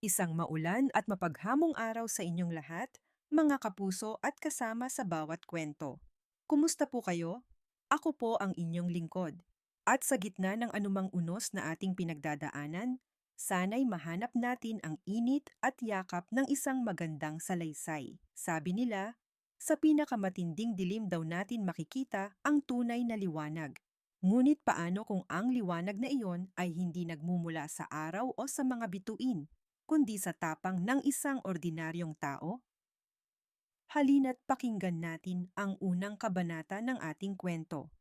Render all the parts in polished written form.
Isang maulan at mapaghamong araw sa inyong lahat, mga kapuso at kasama sa bawat kwento. Kumusta po kayo? Ako po ang inyong lingkod. At sa gitna ng anumang unos na ating pinagdadaanan, sana'y mahanap natin ang init at yakap ng isang magandang salaysay. Sabi nila, sa pinakamatinding dilim daw natin makikita ang tunay na liwanag. Ngunit paano kung ang liwanag na iyon ay hindi nagmumula sa araw o sa mga bituin, kundi sa tapang ng isang ordinaryong tao? Halina't pakinggan natin ang unang kabanata ng ating kwento.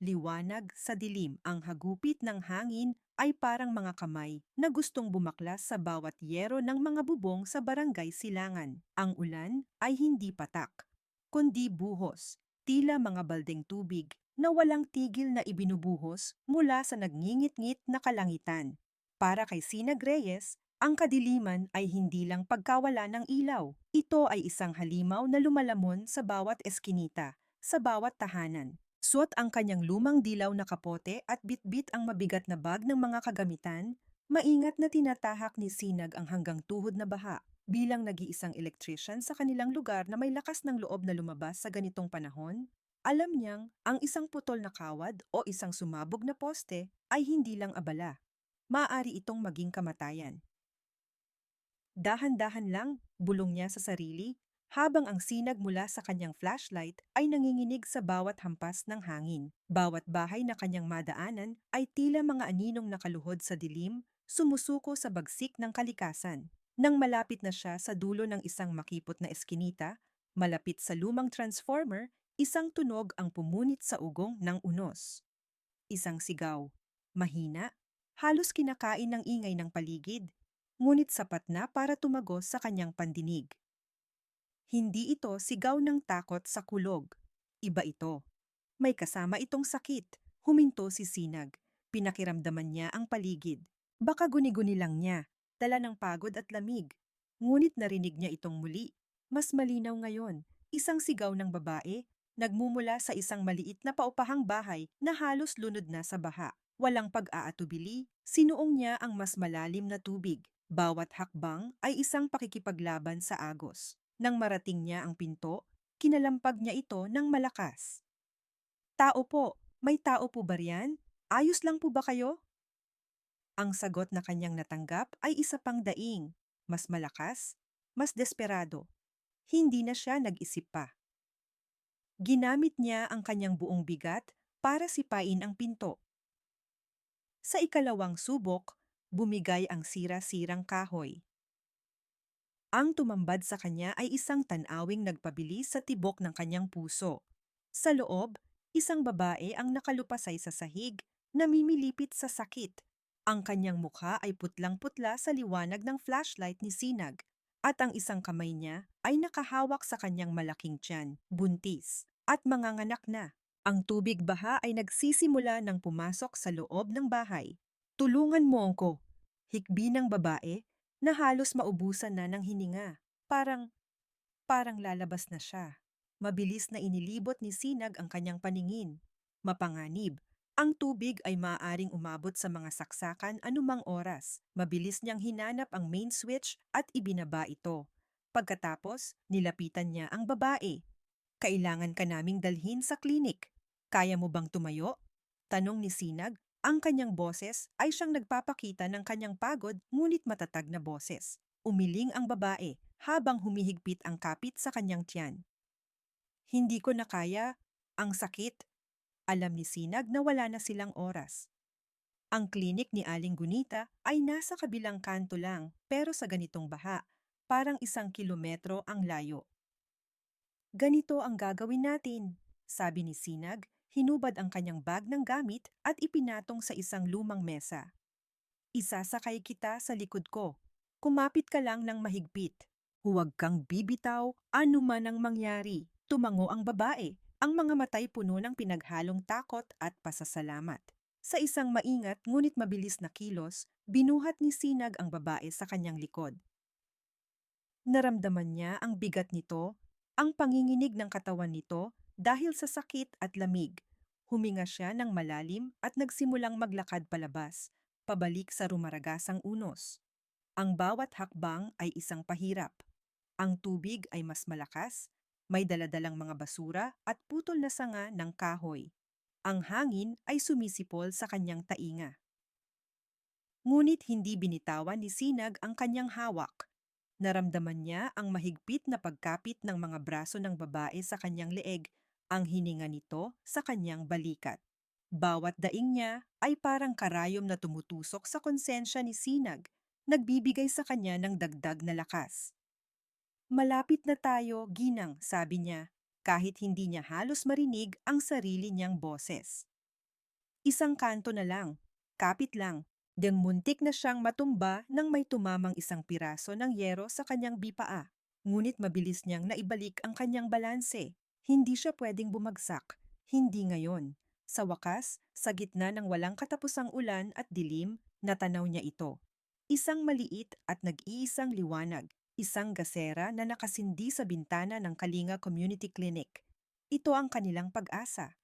Liwanag sa dilim, ang hagupit ng hangin ay parang mga kamay na gustong bumaklas sa bawat yero ng mga bubong sa barangay Silangan. Ang ulan ay hindi patak, kundi buhos, tila mga baldeng tubig na walang tigil na ibinubuhos mula sa nagngingit-ngit na kalangitan. Para kay Sinag Reyes, ang kadiliman ay hindi lang pagkawala ng ilaw. Ito ay isang halimaw na lumalamon sa bawat eskinita, sa bawat tahanan. Suot ang kanyang lumang dilaw na kapote at bitbit ang mabigat na bag ng mga kagamitan, maingat na tinatahak ni Sinag ang hanggang tuhod na baha. Bilang nag-iisang electrician sa kanilang lugar na may lakas ng loob na lumabas sa ganitong panahon, alam niyang ang isang putol na kawad o isang sumabog na poste ay hindi lang abala. Maaari itong maging kamatayan. Dahan-dahan lang, bulong niya sa sarili, habang ang sinag mula sa kanyang flashlight ay nanginginig sa bawat hampas ng hangin. Bawat bahay na kanyang madaanan ay tila mga aninong nakaluhod sa dilim, sumusuko sa bagsik ng kalikasan. Nang malapit na siya sa dulo ng isang makipot na eskinita, malapit sa lumang transformer, isang tunog ang pumunit sa ugong ng unos. Isang sigaw. Mahina, halos kinakain ng ingay ng paligid, ngunit sapat na para tumagos sa kanyang pandinig. Hindi ito sigaw ng takot sa kulog. Iba ito. May kasama itong sakit. Huminto si Sinag. Pinakiramdaman niya ang paligid. Baka guni-guni lang niya, dala ng pagod at lamig. Ngunit narinig niya itong muli. Mas malinaw ngayon, isang sigaw ng babae, nagmumula sa isang maliit na paupahang bahay na halos lunod na sa baha. Walang pag-aatubili, sinuong niya ang mas malalim na tubig. Bawat hakbang ay isang pakikipaglaban sa agos. Nang marating niya ang pinto, kinalampag niya ito ng malakas. Tao po, may tao po ba riyan? Ayos lang po ba kayo? Ang sagot na kanyang natanggap ay isa pang daing, mas malakas, mas desperado. Hindi na siya nag-isip pa. Ginamit niya ang kanyang buong bigat para sipain ang pinto. Sa ikalawang subok, bumigay ang sira-sirang kahoy. Ang tumambad sa kanya ay isang tanawing nagpabilis sa tibok ng kanyang puso. Sa loob, isang babae ang nakalupasay sa sahig, namimilipit sa sakit. Ang kanyang mukha ay putlang-putla sa liwanag ng flashlight ni Sinag, at ang isang kamay niya ay nakahawak sa kanyang malaking tiyan, buntis, at manganganak na. Ang tubig baha ay nagsisimula ng pumasok sa loob ng bahay. Tulungan mo ako, hikbi ng babae, na halos maubusan na ng hininga. Parang lalabas na siya. Mabilis na inilibot ni Sinag ang kanyang paningin. Mapanganib. Ang tubig ay maaaring umabot sa mga saksakan anumang oras. Mabilis niyang hinanap ang main switch at ibinaba ito. Pagkatapos, nilapitan niya ang babae. Kailangan ka naming dalhin sa klinik. Kaya mo bang tumayo? Tanong ni Sinag. Ang kanyang boses ay siyang nagpapakita ng kanyang pagod ngunit matatag na boses. Umiling ang babae habang humihigpit ang kapit sa kanyang tiyan. Hindi ko na kaya. Ang sakit. Alam ni Sinag na wala na silang oras. Ang klinik ni Aling Gunita ay nasa kabilang kanto lang, pero sa ganitong baha, parang 1 kilometro ang layo. Ganito ang gagawin natin, sabi ni Sinag, hinubad ang kanyang bag ng gamit at ipinatong sa isang lumang mesa. Isasakay kita sa likod ko. Kumapit ka lang ng mahigpit. Huwag kang bibitaw, ano man ang mangyari. Tumango ang babae, ang mga matay puno ng pinaghalong takot at pasasalamat. Sa isang maingat ngunit mabilis na kilos, binuhat ni Sinag ang babae sa kanyang likod. Naramdaman niya ang bigat nito, ang panginginig ng katawan nito dahil sa sakit at lamig. Huminga siya ng malalim at nagsimulang maglakad palabas, pabalik sa rumaragasang unos. Ang bawat hakbang ay isang pahirap. Ang tubig ay mas malakas, may daladalang mga basura at putol na sanga ng kahoy. Ang hangin ay sumisipol sa kanyang tainga. Ngunit hindi binitawan ni Sinag ang kanyang hawak. Naramdaman niya ang mahigpit na pagkapit ng mga braso ng babae sa kanyang leeg, ang hininga nito sa kanyang balikat. Bawat daing niya ay parang karayom na tumutusok sa konsensya ni Sinag, nagbibigay sa kanya ng dagdag na lakas. Malapit na tayo, ginang, sabi niya, kahit hindi niya halos marinig ang sarili niyang boses. Isang kanto na lang, kapit lang, ding muntik na siyang matumba nang may tumamang isang piraso ng yero sa kanyang bipaa. Ngunit mabilis niyang naibalik ang kanyang balanse. Hindi siya pwedeng bumagsak. Hindi ngayon. Sa wakas, sa gitna ng walang katapusang ulan at dilim, natanaw niya ito. Isang maliit at nag-iisang liwanag. Isang gasera na nakasindi sa bintana ng Kalinga Community Clinic. Ito ang kanilang pag-asa.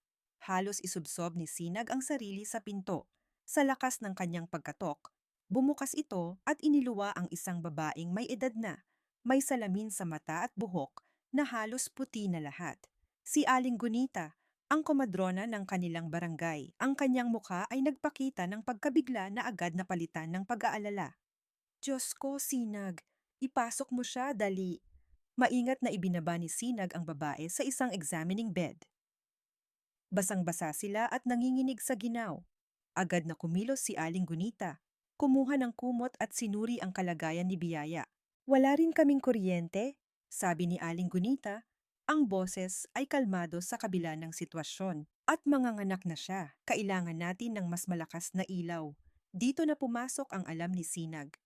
Halos isubsob ni Sinag ang sarili sa pinto. Sa lakas ng kanyang pagkatok, bumukas ito at iniluwa ang isang babaeng may edad na, may salamin sa mata at buhok na halos puti na lahat. Si Aling Gunita, ang komadrona ng kanilang barangay. Ang kanyang mukha ay nagpakita ng pagkabigla na agad na palitan ng pag-aalala. Diyos ko, Sinag, ipasok mo siya, dali. Maingat na ibinaba ni Sinag ang babae sa isang examining bed. Basang-basa sila at nanginginig sa ginaw. Agad na kumilos si Aling Gunita. Kumuha ng kumot at sinuri ang kalagayan ni Biyaya. Wala rin kaming kuryente, sabi ni Aling Gunita. Ang boses ay kalmado sa kabila ng sitwasyon. At manganganak na siya, kailangan natin ng mas malakas na ilaw. Dito na pumasok ang alam ni Sinag.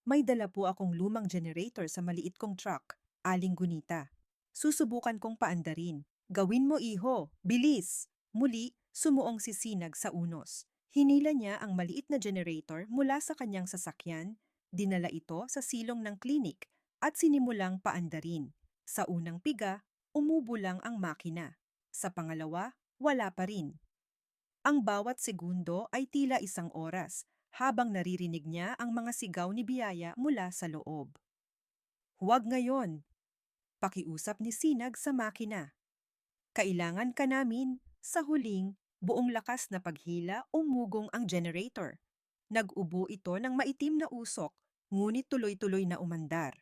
May dala po akong lumang generator sa maliit kong truck, Aling Gunita. Susubukan kong paandarin. Gawin mo, iho! Bilis! Muli, sumuong si Sinag sa unos. Hinila niya ang maliit na generator mula sa kanyang sasakyan, dinala ito sa silong ng klinik at sinimulang paandarin. Sa unang piga, umubo lang ang makina. Sa pangalawa, wala pa rin. Ang bawat segundo ay tila isang oras, habang naririnig niya ang mga sigaw ni Biyaya mula sa loob. Huwag ngayon, pakiusap ni Sinag sa makina. Kailangan ka namin. Sa huling, buong lakas na paghila umugong ang generator. Nag-ubo ito ng maitim na usok, ngunit tuloy-tuloy na umandar.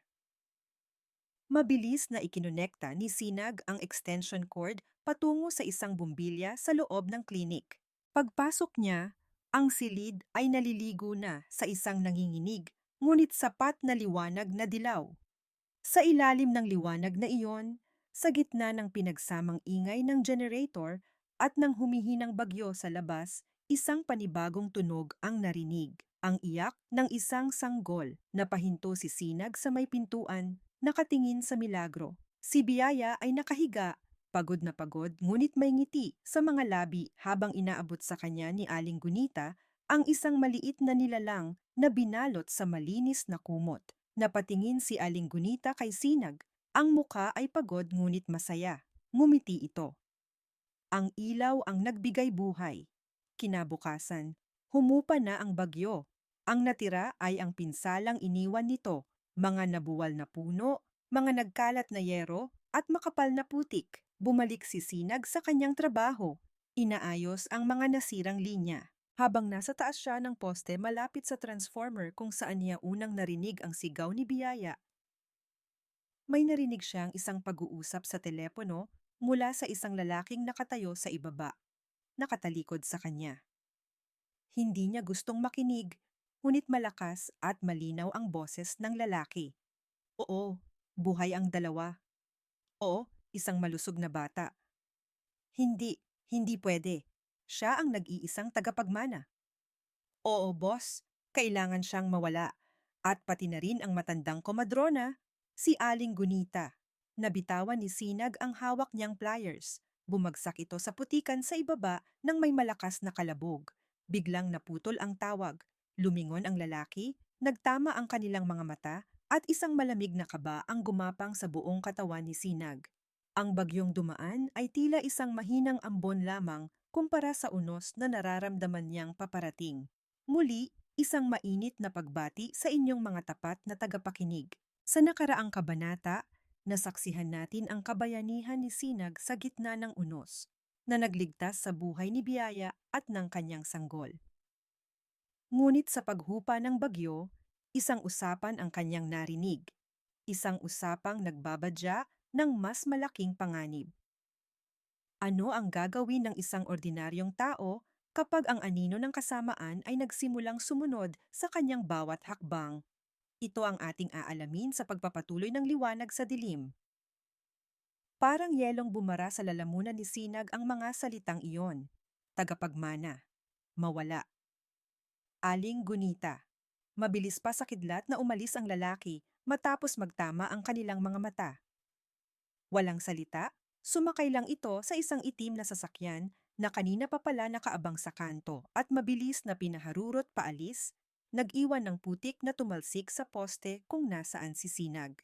Mabilis na ikinonekta ni Sinag ang extension cord patungo sa isang bumbilya sa loob ng klinik. Pagpasok niya, ang silid ay naliligo na sa isang nanginginig, ngunit sapat na liwanag na dilaw. Sa ilalim ng liwanag na iyon, sa gitna ng pinagsamang ingay ng generator at ng humihinang bagyo sa labas, isang panibagong tunog ang narinig. Ang iyak ng isang sanggol na pahinto si Sinag sa may pintuan, nakatingin sa milagro. Si Biyaya ay nakahiga, pagod na pagod ngunit may ngiti sa mga labi habang inaabot sa kanya ni Aling Gunita ang isang maliit na nilalang na binalot sa malinis na kumot. Napatingin si Aling Gunita kay Sinag. Ang muka ay pagod ngunit masaya. Ngumiti ito. Ang ilaw ang nagbigay buhay. Kinabukasan, humupa na ang bagyo. Ang natira ay ang pinsalang iniwan nito, mga nabuwal na puno, mga nagkalat na yero, at makapal na putik. Bumalik si Sinag sa kanyang trabaho. Inaayos ang mga nasirang linya. Habang nasa taas siya ng poste malapit sa transformer kung saan niya unang narinig ang sigaw ni Biyaya, may narinig siyang isang pag-uusap sa telepono mula sa isang lalaking nakatayo sa ibaba, nakatalikod sa kanya. Hindi niya gustong makinig, ngunit malakas at malinaw ang boses ng lalaki. Oo, buhay ang dalawa. Oo, isang malusog na bata. Hindi pwede. Siya ang nag-iisang tagapagmana. Oo, boss, kailangan siyang mawala. At pati na rin ang matandang komadrona, si Aling Gunita. Nabitawan ni Sinag ang hawak niyang pliers. Bumagsak ito sa putikan sa ibaba ng may malakas na kalabog. Biglang naputol ang tawag. Lumingon ang lalaki, nagtama ang kanilang mga mata, at isang malamig na kaba ang gumapang sa buong katawan ni Sinag. Ang bagyong dumaan ay tila isang mahinang ambon lamang kumpara sa unos na nararamdaman niyang paparating. Muli, isang mainit na pagbati sa inyong mga tapat na tagapakinig. Sa nakaraang kabanata, nasaksihan natin ang kabayanihan ni Sinag sa gitna ng unos, na nagligtas sa buhay ni Biyaya at ng kanyang sanggol. Ngunit sa paghupa ng bagyo, isang usapan ang kanyang narinig, isang usapang nagbabadya ng mas malaking panganib. Ano ang gagawin ng isang ordinaryong tao kapag ang anino ng kasamaan ay nagsimulang sumunod sa kanyang bawat hakbang? Ito ang ating aalamin sa pagpapatuloy ng liwanag sa dilim. Parang yelong bumara sa lalamunan ni Sinag ang mga salitang iyon. Tagapagmana, mawala. Aling gunita. Mabilis pa sa kidlat na umalis ang lalaki matapos magtama ang kanilang mga mata. Walang salita, sumakay lang ito sa isang itim na sasakyan na kanina pa pala nakaabang sa kanto at mabilis na pinaharurot paalis, nag-iwan ng putik na tumalsik sa poste kung nasaan si Sinag.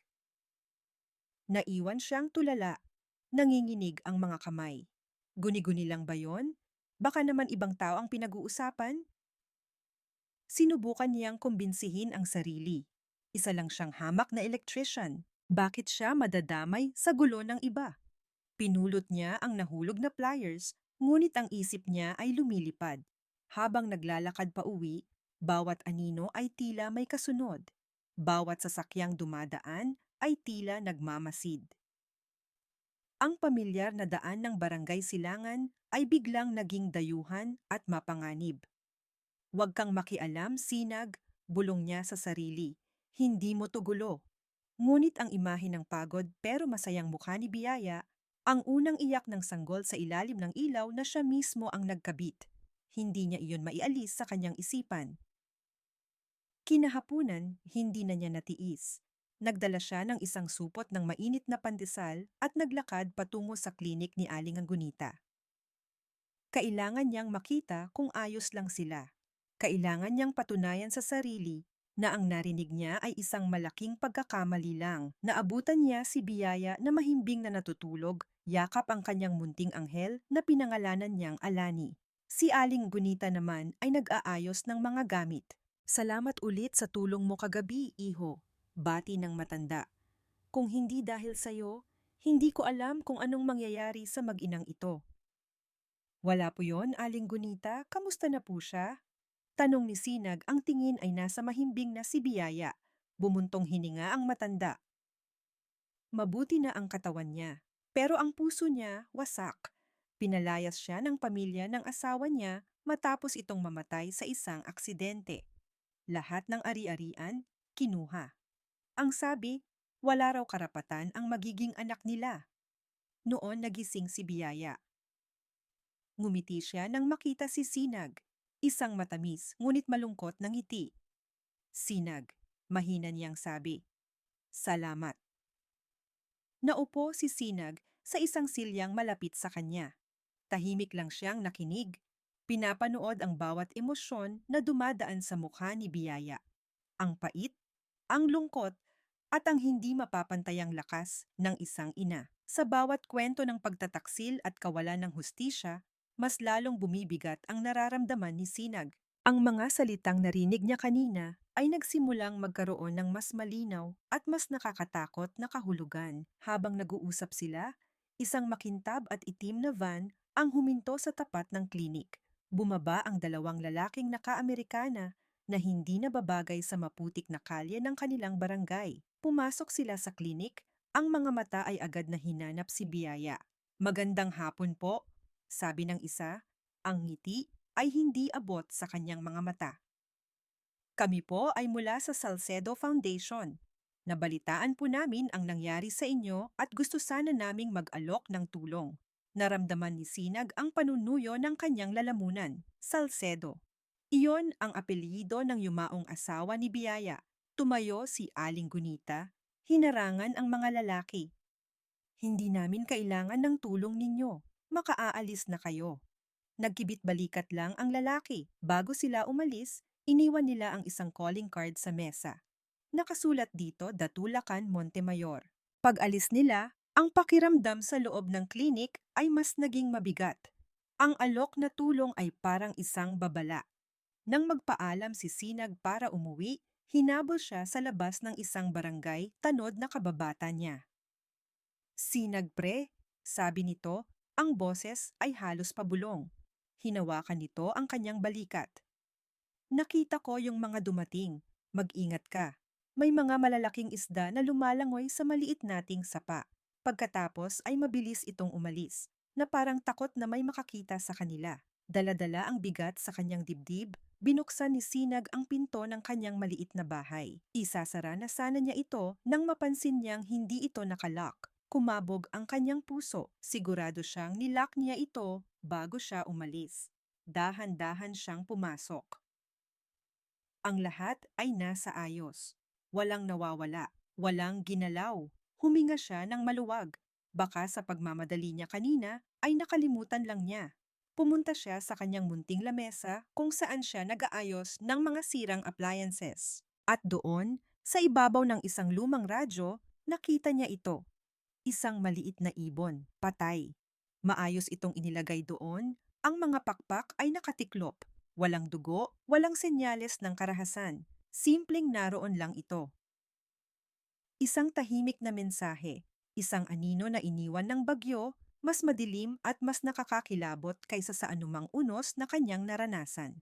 Naiwan siyang tulala, nanginginig ang mga kamay. Guni-guni lang ba yon? Baka naman ibang tao ang pinag-uusapan? Sinubukan niyang kumbinsihin ang sarili. Isa lang siyang hamak na electrician. Bakit siya madadamay sa gulo ng iba? Pinulot niya ang nahulog na pliers, ngunit ang isip niya ay lumilipad. Habang naglalakad pa uwi, bawat anino ay tila may kasunod. Bawat sasakyang dumadaan ay tila nagmamasid. Ang pamilyar na daan ng barangay Silangan ay biglang naging dayuhan at mapanganib. Huwag kang makialam, Sinag, bulong niya sa sarili. Hindi mo to gulo. Ngunit ang imahe ng pagod pero masayang mukha ni Biyaya, ang unang iyak ng sanggol sa ilalim ng ilaw na siya mismo ang nagkabit. Hindi niya iyon maialis sa kanyang isipan. Kinahapunan, hindi na niya natiis. Nagdala siya ng isang supot ng mainit na pandesal at naglakad patungo sa klinik ni Aling Gunita. Kailangan niyang makita kung ayos lang sila. Kailangan niyang patunayan sa sarili na ang narinig niya ay isang malaking pagkakamali lang. Naabutan niya si Biyaya na mahimbing na natutulog, yakap ang kanyang munting anghel na pinangalanan niyang Alani. Si Aling Gunita naman ay nag-aayos ng mga gamit. Salamat ulit sa tulong mo kagabi, iho. Bati ng matanda. Kung hindi dahil sa'yo, hindi ko alam kung anong mangyayari sa mag-inang ito. Wala po yon, Aling Gunita. Kamusta na po siya? Tanong ni Sinag, ang tingin ay nasa mahimbing na si Biyaya. Bumuntong hininga ang matanda. Mabuti na ang katawan niya, pero ang puso niya wasak. Pinalayas siya ng pamilya ng asawa niya matapos itong mamatay sa isang aksidente. Lahat ng ari-arian, kinuha. Ang sabi, wala raw karapatan ang magiging anak nila. Noon nagising si Biyaya. Ngumiti siya nang makita si Sinag, isang matamis ngunit malungkot na ngiti. Sinag, mahina niyang sabi. Salamat. Naupo si Sinag sa isang silyang malapit sa kanya. Tahimik lang siyang nakinig. Pinapanood ang bawat emosyon na dumadaan sa mukha ni Biyaya. Ang pait, ang lungkot, at ang hindi mapapantayang lakas ng isang ina. Sa bawat kwento ng pagtataksil at kawalan ng hustisya, mas lalong bumibigat ang nararamdaman ni Sinag. Ang mga salitang narinig niya kanina ay nagsimulang magkaroon ng mas malinaw at mas nakakatakot na kahulugan. Habang nag-uusap sila, isang makintab at itim na van ang huminto sa tapat ng klinik. Bumaba ang dalawang lalaking naka-Amerikana na hindi nababagay sa maputik na kalye ng kanilang barangay. Pumasok sila sa klinik, ang mga mata ay agad na hinanap si Biyaya. Magandang hapon po, sabi ng isa, ang ngiti ay hindi abot sa kanyang mga mata. Kami po ay mula sa Salcedo Foundation. Nabalitaan po namin ang nangyari sa inyo at gusto sana naming mag-alok ng tulong. Naramdaman ni Sinag ang panunuyo ng kanyang lalamunan, Salcedo. Iyon ang apelyido ng yumaong asawa ni Biyaya. Tumayo si Aling Gunita, hinarangan ang mga lalaki. Hindi namin kailangan ng tulong ninyo. Makaaalis na kayo. Nagkibit balikat lang ang lalaki. Bago sila umalis, iniwan nila ang isang calling card sa mesa. Nakasulat dito, Datulacan, Montemayor. Pag-alis nila, ang pakiramdam sa loob ng klinik ay mas naging mabigat. Ang alok na tulong ay parang isang babala. Nang magpaalam si Sinag para umuwi, hinabol siya sa labas ng isang barangay tanod na kababata niya. Sinag pre, sabi nito, ang boses ay halos pabulong. Hinawakan nito ang kanyang balikat. Nakita ko yung mga dumating. Mag-ingat ka. May mga malalaking isda na lumalangoy sa maliit nating sapa. Pagkatapos ay mabilis itong umalis, na parang takot na may makakita sa kanila. Dala-dala ang bigat sa kanyang dibdib, binuksan ni Sinag ang pinto ng kanyang maliit na bahay. Isasara na sana niya ito nang mapansin niyang hindi ito nakalock. Kumabog ang kanyang puso. Sigurado siyang nilock niya ito bago siya umalis. Dahan-dahan siyang pumasok. Ang lahat ay nasa ayos. Walang nawawala, walang ginalaw. Huminga siya ng maluwag. Baka sa pagmamadali niya kanina ay nakalimutan lang niya. Pumunta siya sa kanyang munting lamesa kung saan siya nag-aayos ng mga sirang appliances. At doon, sa ibabaw ng isang lumang radyo, nakita niya ito. Isang maliit na ibon, patay. Maayos itong inilagay doon, ang mga pakpak ay nakatiklop. Walang dugo, walang senyales ng karahasan. Simpleng naroon lang ito. Isang tahimik na mensahe, isang anino na iniwan ng bagyo, mas madilim at mas nakakakilabot kaysa sa anumang unos na kanyang naranasan.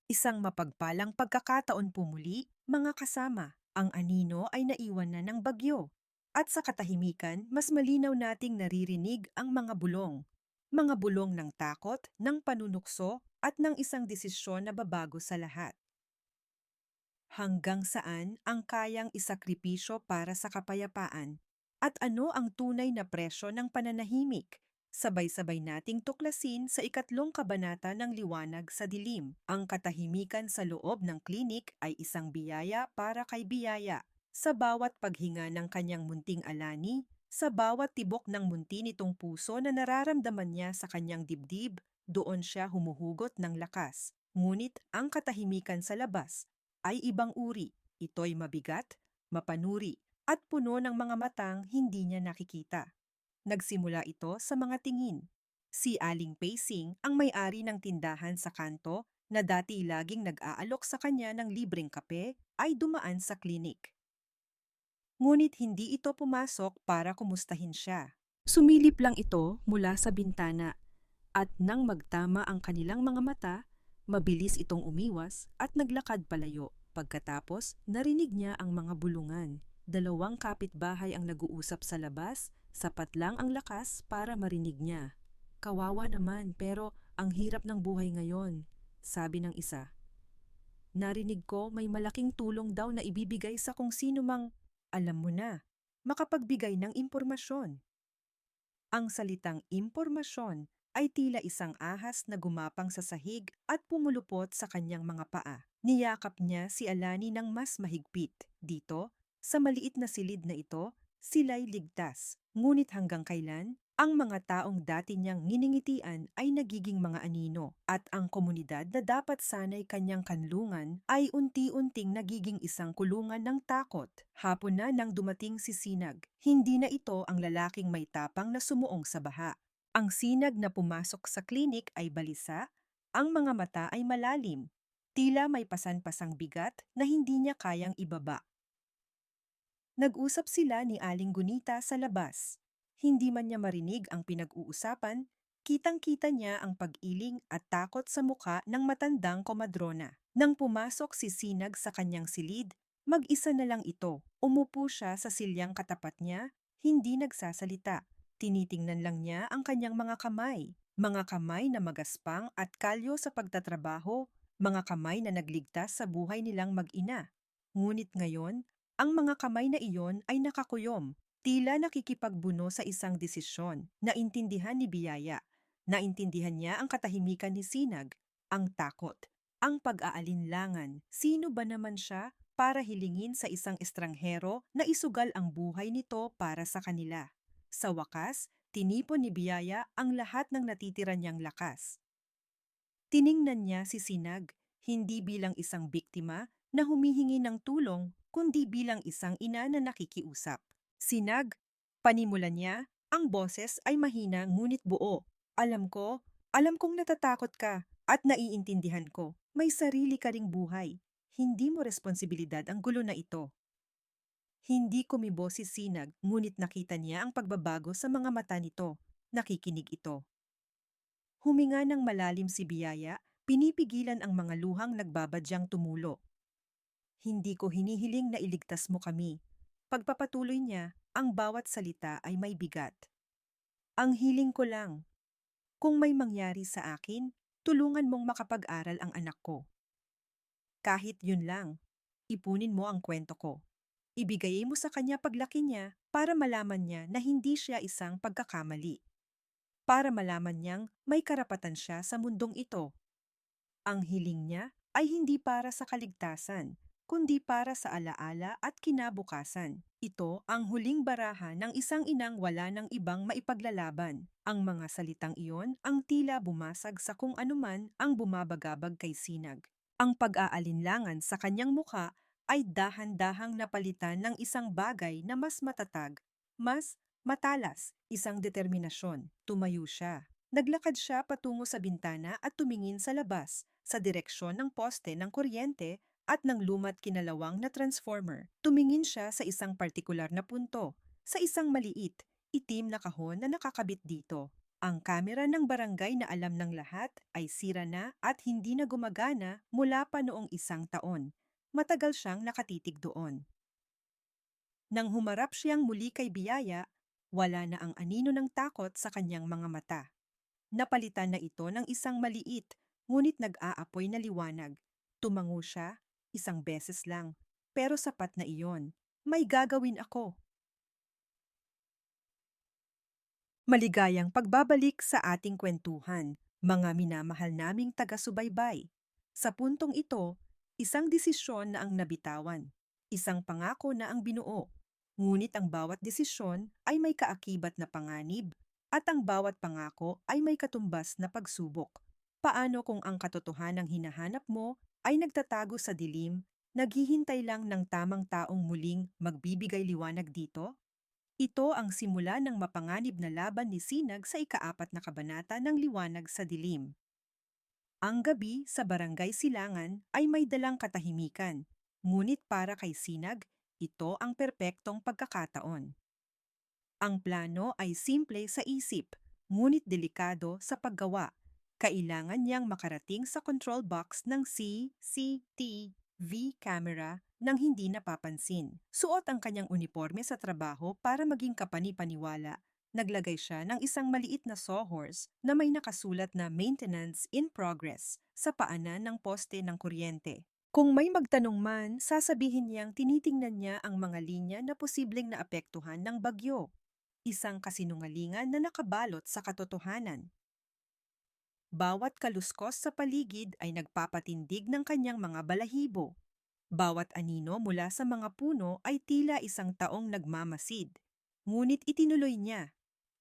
Isang mapagpalang pagkakataon pumuli, mga kasama. Ang anino ay naiwan na ng bagyo. At sa katahimikan, mas malinaw nating naririnig ang mga bulong. Mga bulong ng takot, ng panunukso, at ng isang desisyon na babago sa lahat. Hanggang saan ang kayang isakripisyo para sa kapayapaan? At ano ang tunay na presyo ng pananahimik? Sabay-sabay nating tuklasin sa ikatlong kabanata ng Liwanag sa Dilim. Ang katahimikan sa loob ng klinik ay isang biyaya para kay biyaya. Sa bawat paghinga ng kanyang munting alani, sa bawat tibok ng munti nitong puso na nararamdaman niya sa kanyang dibdib, doon siya humuhugot ng lakas. Ngunit ang katahimikan sa labas ay ibang uri. Ito'y mabigat, mapanuri, at puno ng mga matang hindi niya nakikita. Nagsimula ito sa mga tingin. Si Aling Pacing ang may-ari ng tindahan sa kanto na dati laging nag-aalok sa kanya ng libreng kape ay dumaan sa klinik. Ngunit hindi ito pumasok para kumustahin siya. Sumilip lang ito mula sa bintana at nang magtama ang kanilang mga mata, mabilis itong umiwas at naglakad palayo. Pagkatapos, narinig niya ang mga bulungan. Dalawang kapitbahay ang nag-uusap sa labas, sapat lang ang lakas para marinig niya. Kawawa naman pero ang hirap ng buhay ngayon, sabi ng isa. Narinig ko may malaking tulong daw na ibibigay sa kung sino mang, alam mo na, makapagbigay ng impormasyon. Ang salitang impormasyon ay tila isang ahas na gumapang sa sahig at pumulupot sa kanyang mga paa. Niyakap niya si Alani ng mas mahigpit. Dito, sa maliit na silid na ito, sila'y ligtas. Ngunit hanggang kailan, ang mga taong dati niyang nginingitian ay nagiging mga anino at ang komunidad na dapat sanay kanyang kanlungan ay unti-unting nagiging isang kulungan ng takot. Hapon na nang dumating si Sinag. Hindi na ito ang lalaking may tapang na sumuong sa baha. Ang Sinag na pumasok sa klinik ay balisa, ang mga mata ay malalim, tila may pasan-pasang bigat na hindi niya kayang ibaba. Nag-usap sila ni Aling Gunita sa labas. Hindi man niya marinig ang pinag-uusapan, kitang-kita niya ang pag-iling at takot sa muka ng matandang komadrona. Nang pumasok si Sinag sa kanyang silid, mag-isa na lang ito. Umupo siya sa silyang katapat niya, hindi nagsasalita. Tinitingnan lang niya ang kanyang mga kamay na magaspang at kalyo sa pagtatrabaho, mga kamay na nagligtas sa buhay nilang mag-ina. Ngunit ngayon, ang mga kamay na iyon ay nakakuyom, tila nakikipagbuno sa isang desisyon. Naintindihan ni Biyaya. Naintindihan niya ang katahimikan ni Sinag, ang takot, ang pag-aalinlangan. Sino ba naman siya para hilingin sa isang estranghero na isugal ang buhay nito para sa kanila? Sa wakas, tinipon ni Biyaya ang lahat ng natitira niyang lakas. Tiningnan niya si Sinag, hindi bilang isang biktima na humihingi ng tulong, kundi bilang isang ina na nakikiusap. Sinag, panimula niya, ang boses ay mahina ngunit buo. Alam ko, Alam kong natatakot ka at naiintindihan ko. May sarili ka ring buhay. Hindi mo responsibilidad ang gulo na ito. Hindi kumibo si Sinag, ngunit nakita niya ang pagbabago sa mga mata nito. Nakikinig ito. Huminga ng malalim si Biyaya, pinipigilan ang mga luhang nagbabadyang tumulo. Hindi ko hinihiling na iligtas mo kami. Pagpapatuloy niya, ang bawat salita ay may bigat. Ang hiling ko lang, kung may mangyari sa akin, tulungan mong makapag-aral ang anak ko. Kahit yun lang, ipunin mo ang kwento ko. Ibigay mo sa kanya paglaki niya para malaman niya na hindi siya isang pagkakamali. Para malaman niyang may karapatan siya sa mundong ito. Ang hiling niya ay hindi para sa kaligtasan, kundi para sa alaala at kinabukasan. Ito ang huling baraha ng isang inang wala ng ibang maipaglalaban. Ang mga salitang iyon ang tila bumasag sa kung anuman ang bumabagabag kay Sinag. Ang pag-aalinlangan sa kanyang muka ay dahan-dahang napalitan ng isang bagay na mas matatag, mas matalas, isang determinasyon. Tumayo siya. Naglakad siya patungo sa bintana at tumingin sa labas, sa direksyon ng poste ng kuryente at ng lumat kinalawang na transformer. Tumingin siya sa isang partikular na punto, sa isang maliit, itim na kahon na nakakabit dito. Ang kamera ng barangay na alam ng lahat ay sira na at hindi na gumagana mula pa noong 1 taon. Matagal siyang nakatitig doon. Nang humarap siyang muli kay Biyaya, wala na ang anino ng takot sa kanyang mga mata. Napalitan na ito ng isang maliit, ngunit nag-aapoy na liwanag. Tumango siya, isang beses lang, pero sapat na iyon. May gagawin ako. Maligayang pagbabalik sa ating kwentuhan, mga minamahal naming taga-subaybay. Sa puntong ito, isang desisyon na ang nabitawan, isang pangako na ang binuo. Ngunit ang bawat desisyon ay may kaakibat na panganib at ang bawat pangako ay may katumbas na pagsubok. Paano kung ang katotohanang hinahanap mo ay nagtatago sa dilim, naghihintay lang ng tamang taong muling magbibigay liwanag dito? Ito ang simula ng mapanganib na laban ni Sinag sa ika-4 na kabanata ng Liwanag sa Dilim. Ang gabi sa Barangay Silangan ay may dalang katahimikan, ngunit para kay Sinag, ito ang perpektong pagkakataon. Ang plano ay simple sa isip, ngunit delikado sa paggawa. Kailangan niyang makarating sa control box ng CCTV camera nang hindi napapansin. Suot ang kanyang uniforme sa trabaho para maging kapani-paniwala. Naglagay siya ng isang maliit na sawhorse na may nakasulat na Maintenance in Progress sa paanan ng poste ng kuryente. Kung may magtanong man, sasabihin niyang tinitingnan niya ang mga linya na posibleng naapektuhan ng bagyo. Isang kasinungalingan na nakabalot sa katotohanan. Bawat kaluskos sa paligid ay nagpapatindig ng kanyang mga balahibo. Bawat anino mula sa mga puno ay tila isang taong nagmamasid. Ngunit itinuloy niya.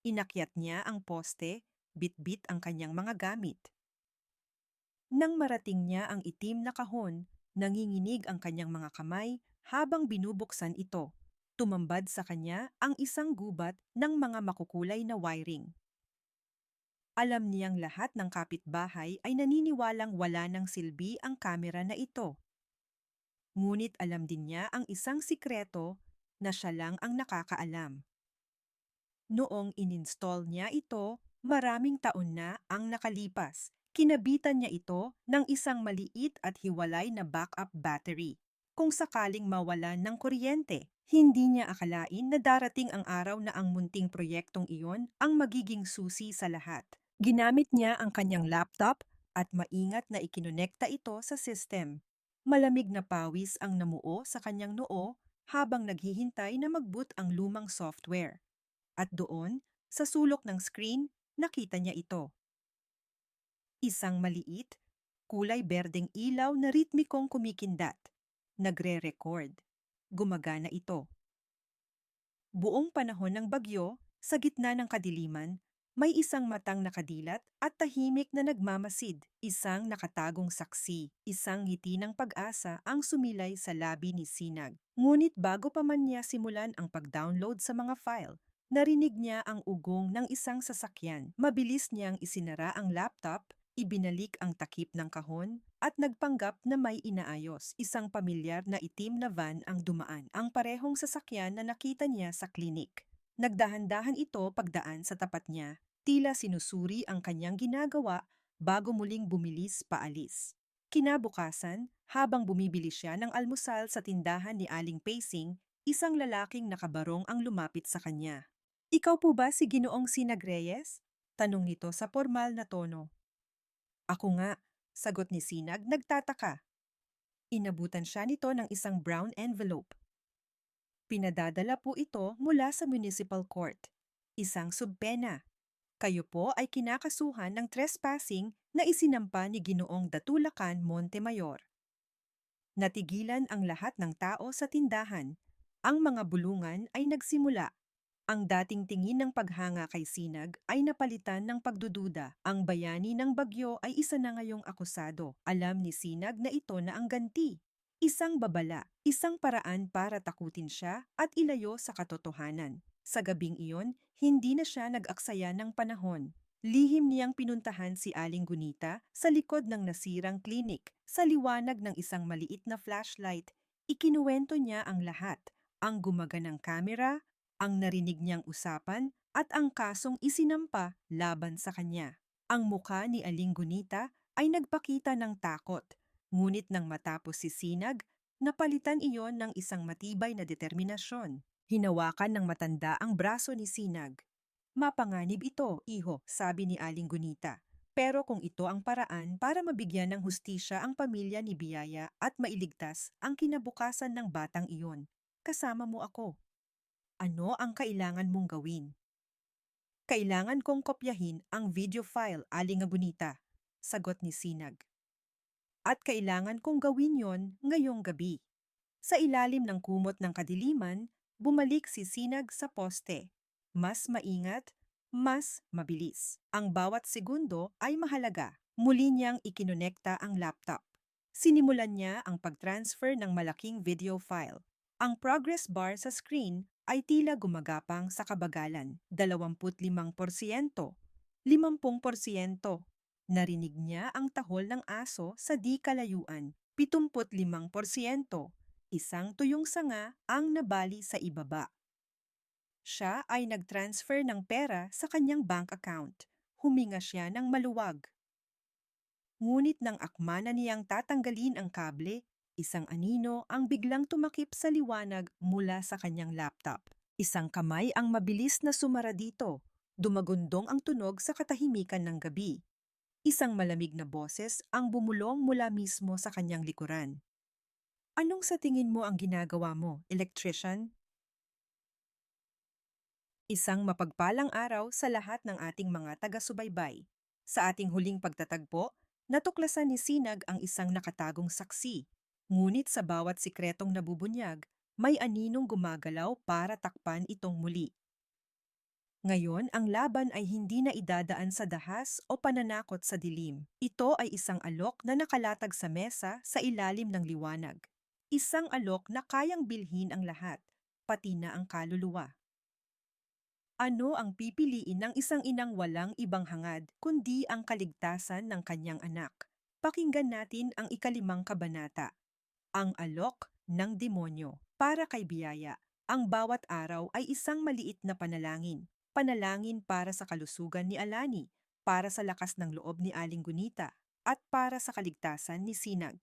Inakyat niya ang poste, bitbit ang kanyang mga gamit. Nang marating niya ang itim na kahon, nanginginig ang kanyang mga kamay habang binubuksan ito. Tumambad sa kanya ang isang gubat ng mga makukulay na wiring. Alam niyang lahat ng kapitbahay ay naniniwalang wala ng silbi ang kamera na ito. Ngunit alam din niya ang isang sikreto na siya lang ang nakakaalam. Noong ininstall niya ito, maraming taon na ang nakalipas. Kinabitan niya ito ng isang maliit at hiwalay na backup battery. Kung sakaling mawalan ng kuryente, hindi niya akalain na darating ang araw na ang munting proyektong iyon ang magiging susi sa lahat. Ginamit niya ang kanyang laptop at maingat na ikinonekta ito sa system. Malamig na pawis ang namuo sa kanyang noo habang naghihintay na mag-boot ang lumang software. At doon, sa sulok ng screen, nakita niya ito. Isang maliit, kulay berdeng ilaw na ritmikong kumikindat. Nagre-record. Gumagana ito. Buong panahon ng bagyo, sa gitna ng kadiliman, may isang matang nakadilat at tahimik na nagmamasid, isang nakatagong saksi, isang ngiti ng pag-asa ang sumilay sa labi ni Sinag. Ngunit bago pa man niya simulan ang pag-download sa mga file, Narinig niya ang ugong ng isang sasakyan. Mabilis niyang isinara ang laptop, ibinalik ang takip ng kahon, at nagpanggap na may inaayos. Isang pamilyar na itim na van ang dumaan, ang parehong sasakyan na nakita niya sa klinik. Nagdahan-dahan ito pagdaan sa tapat niya, tila sinusuri ang kanyang ginagawa bago muling bumilis paalis. Kinabukasan, habang bumibili siya ng almusal sa tindahan ni Aling Pacing, isang lalaking nakabarong ang lumapit sa kanya. "Ikaw po ba si Ginoong Sinag Reyes?" Tanong nito sa pormal na tono. "Ako nga," sagot ni Sinag nagtataka. Inabutan siya nito ng isang brown envelope. "Pinadadala po ito mula sa municipal court. Isang subpena. Kayo po ay kinakasuhan ng trespassing na isinampa ni Ginoong Datulacan Montemayor." Natigilan ang lahat ng tao sa tindahan. Ang mga bulungan ay nagsimula. Ang dating tingin ng paghanga kay Sinag ay napalitan ng pagdududa. Ang bayani ng bagyo ay isa na ngayong akusado. Alam ni Sinag na ito na ang ganti. Isang babala, isang paraan para takutin siya at ilayo sa katotohanan. Sa gabing iyon, hindi na siya nag-aksaya ng panahon. Lihim niyang pinuntahan si Aling Gunita sa likod ng nasirang klinik. Sa liwanag ng isang maliit na flashlight, ikinuwento niya ang lahat. Ang gumaganang kamera, ang narinig niyang usapan, at ang kasong isinampa laban sa kanya. Ang muka ni Aling Gunita ay nagpakita ng takot, ngunit nang matapos si Sinag, napalitan iyon ng isang matibay na determinasyon. Hinawakan ng matanda ang braso ni Sinag. "Mapanganib ito, iho," sabi ni Aling Gunita. "Pero kung ito ang paraan para mabigyan ng hustisya ang pamilya ni Biyaya at mailigtas ang kinabukasan ng batang iyon, kasama mo ako." "Ano ang kailangan mong gawin?" "Kailangan kong kopyahin ang video file, Aling Gunita," sagot ni Sinag. "At kailangan kong gawin yon ngayong gabi." Sa ilalim ng kumot ng kadiliman, bumalik si Sinag sa poste. Mas maingat, mas mabilis. Ang bawat segundo ay mahalaga. Muli niyang ikinonekta ang laptop. Sinimulan niya ang pag-transfer ng malaking video file. Ang progress bar sa screen ay tila gumagapang sa kabagalan. 25%, 50%. Narinig niya ang tahol ng aso sa di kalayuan. 75%. Isang tuyong sanga ang nabali sa ibaba. Siya ay nag-transfer ng pera sa kanyang bank account. Huminga siya ng maluwag. Ngunit nang akma na niyang tatanggalin ang kable, isang anino ang biglang tumakip sa liwanag mula sa kanyang laptop. Isang kamay ang mabilis na sumara dito. Dumagundong ang tunog sa katahimikan ng gabi. Isang malamig na boses ang bumulong mula mismo sa kanyang likuran. "Anong sa tingin mo ang ginagawa mo, electrician?" Isang mapagpalang araw sa lahat ng ating mga taga-subaybay. Sa ating huling pagtatagpo, natuklasan ni Sinag ang isang nakatagong saksi. Ngunit sa bawat sikretong nabubunyag, may aninong gumagalaw para takpan itong muli. Ngayon, ang laban ay hindi na idadaan sa dahas o pananakot sa dilim. Ito ay isang alok na nakalatag sa mesa sa ilalim ng liwanag. Isang alok na kayang bilhin ang lahat, pati na ang kaluluwa. Ano ang pipiliin ng isang inang walang ibang hangad kundi ang kaligtasan ng kanyang anak? Pakinggan natin ang ikalimang kabanata. Ang alok ng demonyo. Para kay Biyaya, ang bawat araw ay isang maliit na panalangin. Panalangin para sa kalusugan ni Alani, para sa lakas ng loob ni Aling Gunita, at para sa kaligtasan ni Sinag.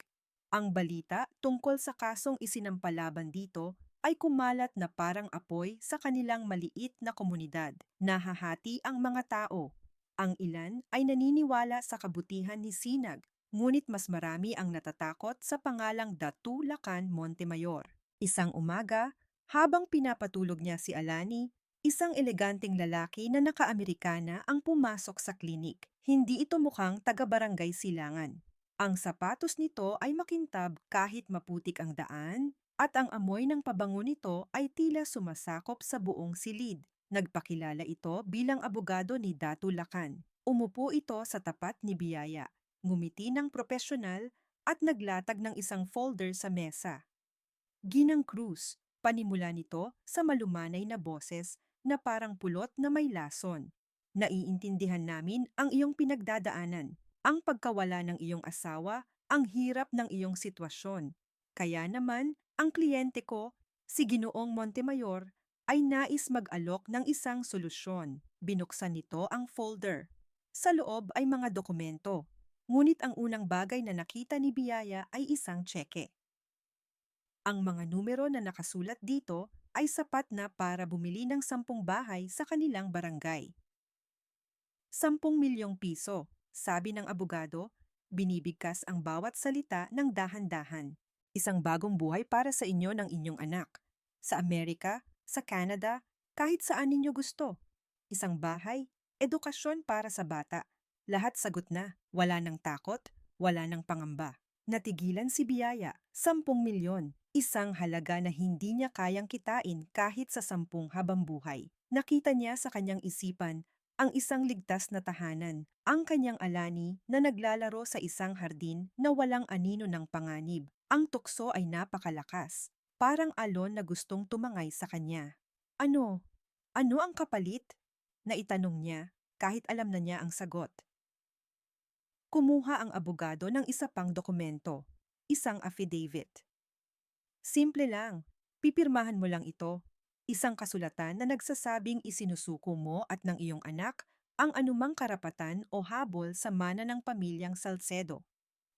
Ang balita tungkol sa kasong isinampalaban dito ay kumalat na parang apoy sa kanilang maliit na komunidad. Nahahati ang mga tao. Ang ilan ay naniniwala sa kabutihan ni Sinag, ngunit mas marami ang natatakot sa pangalang Datulacan Montemayor. Isang umaga, habang pinapatulog niya si Alani, isang eleganteng lalaki na naka-Amerikana ang pumasok sa klinik. Hindi ito mukhang taga-barangay Silangan. Ang sapatos nito ay makintab kahit maputik ang daan, at ang amoy ng pabango nito ay tila sumasakop sa buong silid. Nagpakilala ito bilang abogado ni Datu Lacan. Umupo ito sa tapat ni Biyaya, ngumiti ng propesyonal at naglatag ng isang folder sa mesa. "Ginang Cruz," panimula nito sa malumanay na boses na parang pulot na may lason. Naiintindihan namin ang iyong pinagdadaanan. Ang pagkawala ng iyong asawa, ang hirap ng iyong sitwasyon. Kaya naman, ang kliyente ko, si Ginoong Montemayor, ay nais mag-alok ng isang solusyon. Binuksan nito ang folder. Sa loob ay mga dokumento. Ngunit ang unang bagay na nakita ni Biyaya ay isang tseke. Ang mga numero na nakasulat dito ay sapat na para bumili ng 10 bahay sa kanilang barangay. 10 milyong piso, sabi ng abogado, binibigkas ang bawat salita ng dahan-dahan. Isang bagong buhay para sa inyo ng inyong anak. Sa Amerika, sa Canada, kahit saan ninyo gusto. Isang bahay, edukasyon para sa bata. Lahat sagot na, wala ng takot, wala ng pangamba. Natigilan si Biyaya, 10 milyon. Isang halaga na hindi niya kayang kitain kahit sa 10 habang buhay. Nakita niya sa kanyang isipan ang isang ligtas na tahanan, ang kanyang alani na naglalaro sa isang hardin na walang anino ng panganib. Ang tukso ay napakalakas, parang alon na gustong tumangay sa kanya. Ano? Ano ang kapalit? Naitanong niya, kahit alam na niya ang sagot. Kumuha ang abogado ng isa pang dokumento, isang affidavit. Simple lang, pipirmahan mo lang ito. Isang kasulatan na nagsasabing isinusuko mo at ng iyong anak ang anumang karapatan o habol sa mana ng pamilyang Salcedo.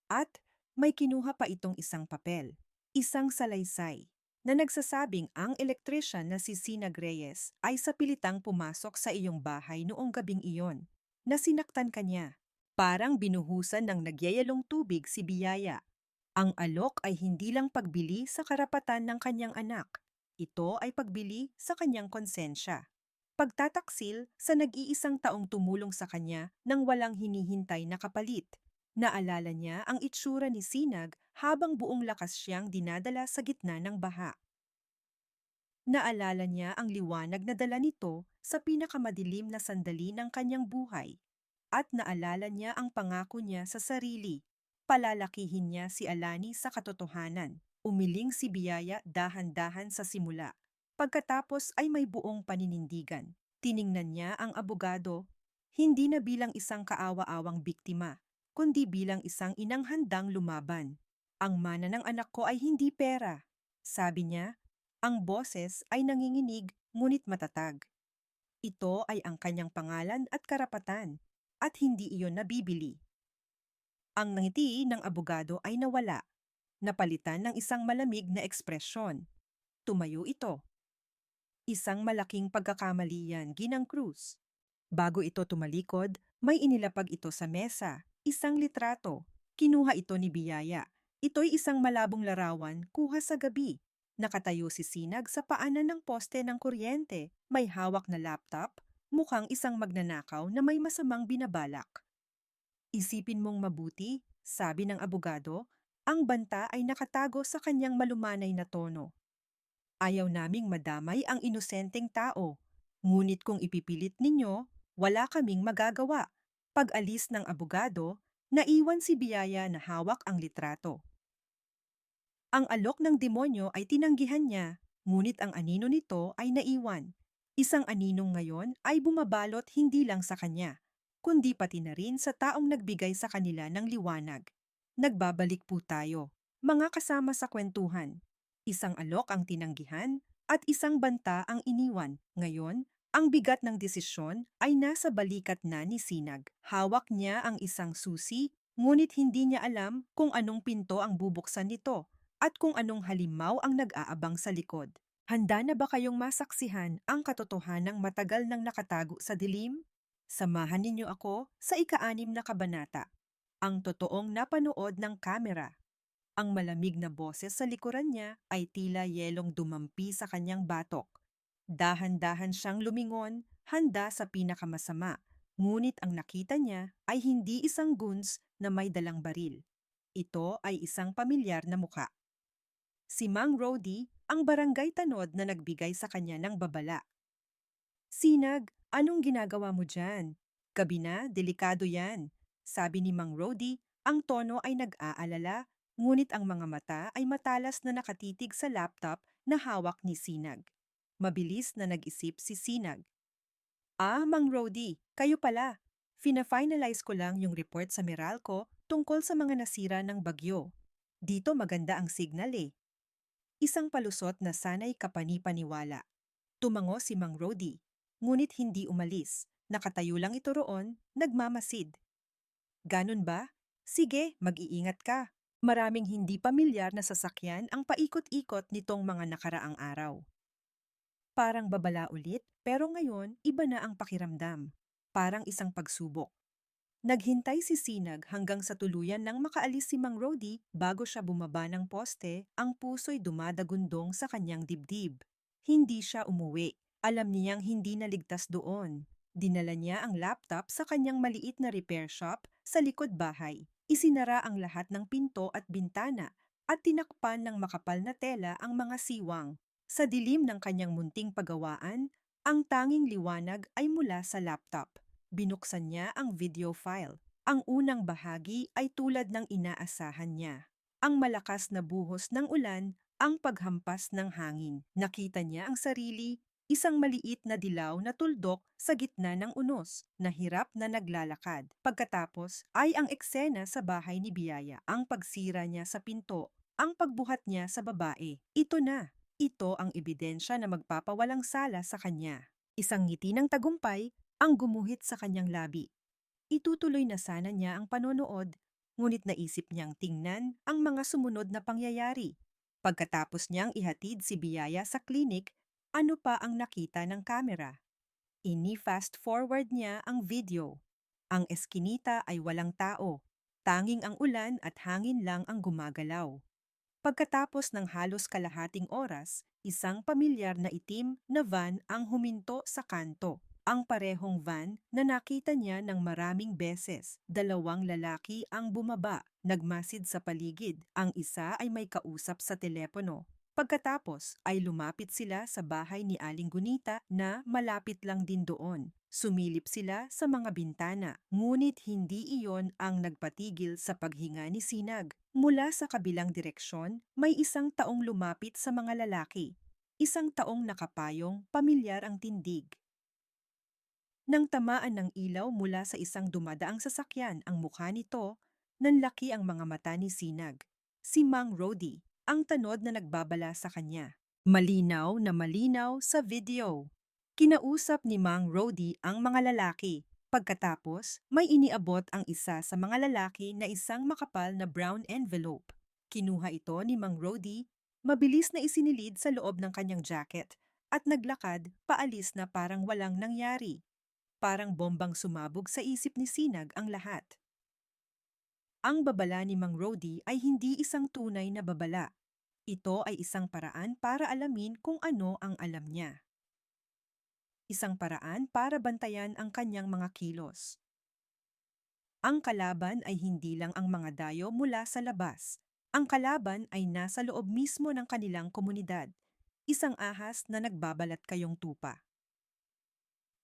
At may kinuha pa itong isang papel, isang salaysay, na nagsasabing ang electrician na si Sinag Reyes ay sa pilitang pumasok sa iyong bahay noong gabing iyon, na sinaktan ka niya. Parang binuhusan ng nagyayalong tubig si Biyaya. Ang alok ay hindi lang pagbili sa karapatan ng kanyang anak. Ito ay pagbili sa kanyang konsensya. Pagtataksil sa nag-iisang taong tumulong sa kanya nang walang hinihintay na kapalit. Naalala niya ang itsura ni Sinag habang buong lakas siyang dinadala sa gitna ng baha. Naalala niya ang liwanag na dala nito sa pinakamadilim na sandali ng kanyang buhay. At naalala niya ang pangako niya sa sarili. Palalakihin niya si Alani sa katotohanan. Umiling si Biyaya dahan-dahan sa simula. Pagkatapos ay may buong paninindigan. Tiningnan niya ang abogado, hindi na bilang isang kaawa-awang biktima, kundi bilang isang inang handang lumaban. Ang mana ng anak ko ay hindi pera. Sabi niya, ang boses ay nanginginig ngunit matatag. Ito ay ang kanyang pangalan at karapatan, at hindi iyon nabibili. Ang ngiti ng abogado ay nawala, napalitan ng isang malamig na ekspresyon. Tumayo ito. Isang malaking pagkakamali yan, Ginang Cruz. Bago ito tumalikod, may inilapag ito sa mesa, isang litrato. Kinuha ito ni Biyaya. Ito'y isang malabong larawan kuha sa gabi. Nakatayo si Sinag sa paanan ng poste ng kuryente, may hawak na laptop, mukhang isang magnanakaw na may masamang binabalak. Isipin mong mabuti, sabi ng abogado, ang banta ay nakatago sa kanyang malumanay na tono. Ayaw naming madamay ang inosenteng tao, ngunit kung ipipilit ninyo, wala kaming magagawa. Pag-alis ng abogado, naiwan si Biyaya na hawak ang litrato. Ang alok ng demonyo ay tinanggihan niya, ngunit ang anino nito ay naiwan. Isang aninong ngayon ay bumabalot hindi lang sa kanya, kundi pati na rin sa taong nagbigay sa kanila ng liwanag. Nagbabalik po tayo, mga kasama sa kwentuhan. Isang alok ang tinanggihan at isang banta ang iniwan. Ngayon, ang bigat ng desisyon ay nasa balikat na ni Sinag. Hawak niya ang isang susi, ngunit hindi niya alam kung anong pinto ang bubuksan nito at kung anong halimaw ang nag-aabang sa likod. Handa na ba kayong masaksihan ang katotohanang matagal nang nakatago sa dilim? Samahan ninyo ako sa ika-6 na kabanata. Ang totoong napanood ng kamera. Ang malamig na boses sa likuran niya ay tila yelong dumampi sa kanyang batok. Dahan-dahan siyang lumingon, handa sa pinakamasama. Ngunit ang nakita niya ay hindi isang guns na may dalang baril. Ito ay isang pamilyar na muka. Si Mang Rody, ang barangay tanod na nagbigay sa kanya ng babala. Sinag, anong ginagawa mo dyan? Gabi na, delikado yan. Sabi ni Mang Rody, ang tono ay nag-aalala, ngunit ang mga mata ay matalas na nakatitig sa laptop na hawak ni Sinag. Mabilis na nag-isip si Sinag. Ah, Mang Rody, kayo pala. Fina-finalize ko lang yung report sa Meralco tungkol sa mga nasira ng bagyo. Dito maganda ang signal eh. Isang palusot na sanay kapani-paniwala. Tumango si Mang Rody, ngunit hindi umalis. Nakatayo lang ito roon, nagmamasid. Ganun ba? Sige, mag-iingat ka. Maraming hindi pamilyar na sasakyan ang paikot-ikot nitong mga nakaraang araw. Parang babala ulit, pero ngayon iba na ang pakiramdam. Parang isang pagsubok. Naghintay si Sinag hanggang sa tuluyan nang makaalis si Mang Rody bago siya bumaba ng poste, ang puso'y dumadagundong sa kanyang dibdib. Hindi siya umuwi. Alam niyang hindi naligtas doon. Dinala niya ang laptop sa kanyang maliit na repair shop sa likod bahay. Isinara ang lahat ng pinto at bintana at tinakpan ng makapal na tela ang mga siwang. Sa dilim ng kanyang munting pagawaan, ang tanging liwanag ay mula sa laptop. Binuksan niya ang video file. Ang unang bahagi ay tulad ng inaasahan niya. Ang malakas na buhos ng ulan, ang paghampas ng hangin. Nakita niya ang sarili, isang maliit na dilaw na tuldok sa gitna ng unos, na hirap na naglalakad. Pagkatapos ay ang eksena sa bahay ni Biyaya, ang pagsira niya sa pinto, ang pagbuhat niya sa babae. Ito na. Ito ang ebidensya na magpapawalang sala sa kanya. Isang ngiti ng tagumpay ang gumuhit sa kanyang labi. Itutuloy na sana niya ang panonood, ngunit naisip niyang tingnan ang mga sumunod na pangyayari. Pagkatapos niyang ihatid si Biyaya sa klinik, ano pa ang nakita ng kamera? Ini-fast forward niya ang video. Ang eskinita ay walang tao. Tanging ang ulan at hangin lang ang gumagalaw. Pagkatapos ng halos kalahating oras, isang pamilyar na itim na van ang huminto sa kanto. Ang parehong van na nakita niya ng maraming beses. Dalawang lalaki ang bumaba, nagmasid sa paligid. Ang isa ay may kausap sa telepono. Pagkatapos ay lumapit sila sa bahay ni Aling Gunita na malapit lang din doon. Sumilip sila sa mga bintana, ngunit hindi iyon ang nagpatigil sa paghinga ni Sinag. Mula sa kabilang direksyon, may isang taong lumapit sa mga lalaki. Isang taong nakapayong, pamilyar ang tindig. Nang tamaan ng ilaw mula sa isang dumadaang sasakyan ang mukha nito, nanlaki ang mga mata ni Sinag. Si Mang Rody, ang tanod na nagbabala sa kanya. Malinaw na malinaw sa video. Kinausap ni Mang Rody ang mga lalaki. Pagkatapos, may iniabot ang isa sa mga lalaki na isang makapal na brown envelope. Kinuha ito ni Mang Rody, mabilis na isinilid sa loob ng kanyang jacket at naglakad paalis na parang walang nangyari. Parang bombang sumabog sa isip ni Sinag ang lahat. Ang babala ni Mang Rody ay hindi isang tunay na babala. Ito ay isang paraan para alamin kung ano ang alam niya. Isang paraan para bantayan ang kanyang mga kilos. Ang kalaban ay hindi lang ang mga dayo mula sa labas. Ang kalaban ay nasa loob mismo ng kanilang komunidad. Isang ahas na nagbabalat kayong tupa.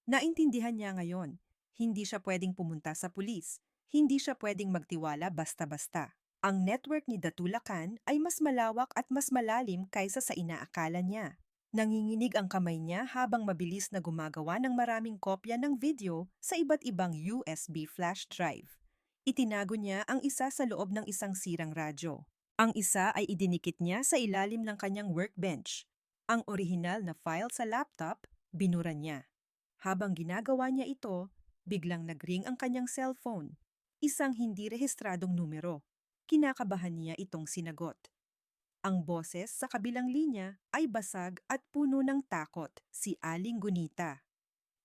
Naintindihan niya ngayon, hindi siya pwedeng pumunta sa pulis, hindi siya pwedeng magtiwala basta-basta. Ang network ni Datulacan ay mas malawak at mas malalim kaysa sa inaakala niya. Nanginginig ang kamay niya habang mabilis na gumagawa ng maraming kopya ng video sa iba't ibang USB flash drive. Itinago niya ang isa sa loob ng isang sirang radyo. Ang isa ay idinikit niya sa ilalim ng kanyang workbench. Ang orihinal na file sa laptop, binura niya. Habang ginagawa niya ito, biglang nagring ang kanyang cellphone. Isang hindi rehistradong numero. Kinakabahan niya itong sinagot. Ang boses sa kabilang linya ay basag at puno ng takot, si Aling Gunita.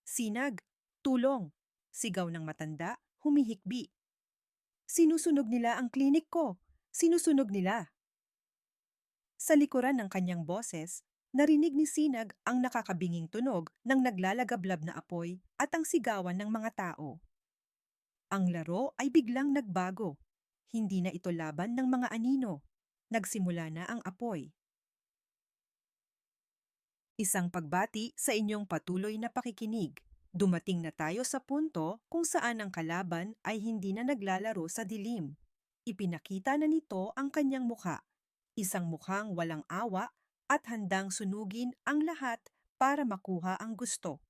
Sinag, tulong! Sigaw ng matanda, humihikbi. Sinusunog nila ang klinik ko! Sinusunog nila! Sa likuran ng kanyang boses, narinig ni Sinag ang nakakabinging tunog ng naglalagablab na apoy at ang sigawan ng mga tao. Ang laro ay biglang nagbago. Hindi na ito laban ng mga anino. Nagsimula na ang apoy. Isang pagbati sa inyong patuloy na pakikinig. Dumating na tayo sa punto kung saan ang kalaban ay hindi na naglalaro sa dilim. Ipinakita na nito ang kanyang mukha. Isang mukhang walang awa at handang sunugin ang lahat para makuha ang gusto.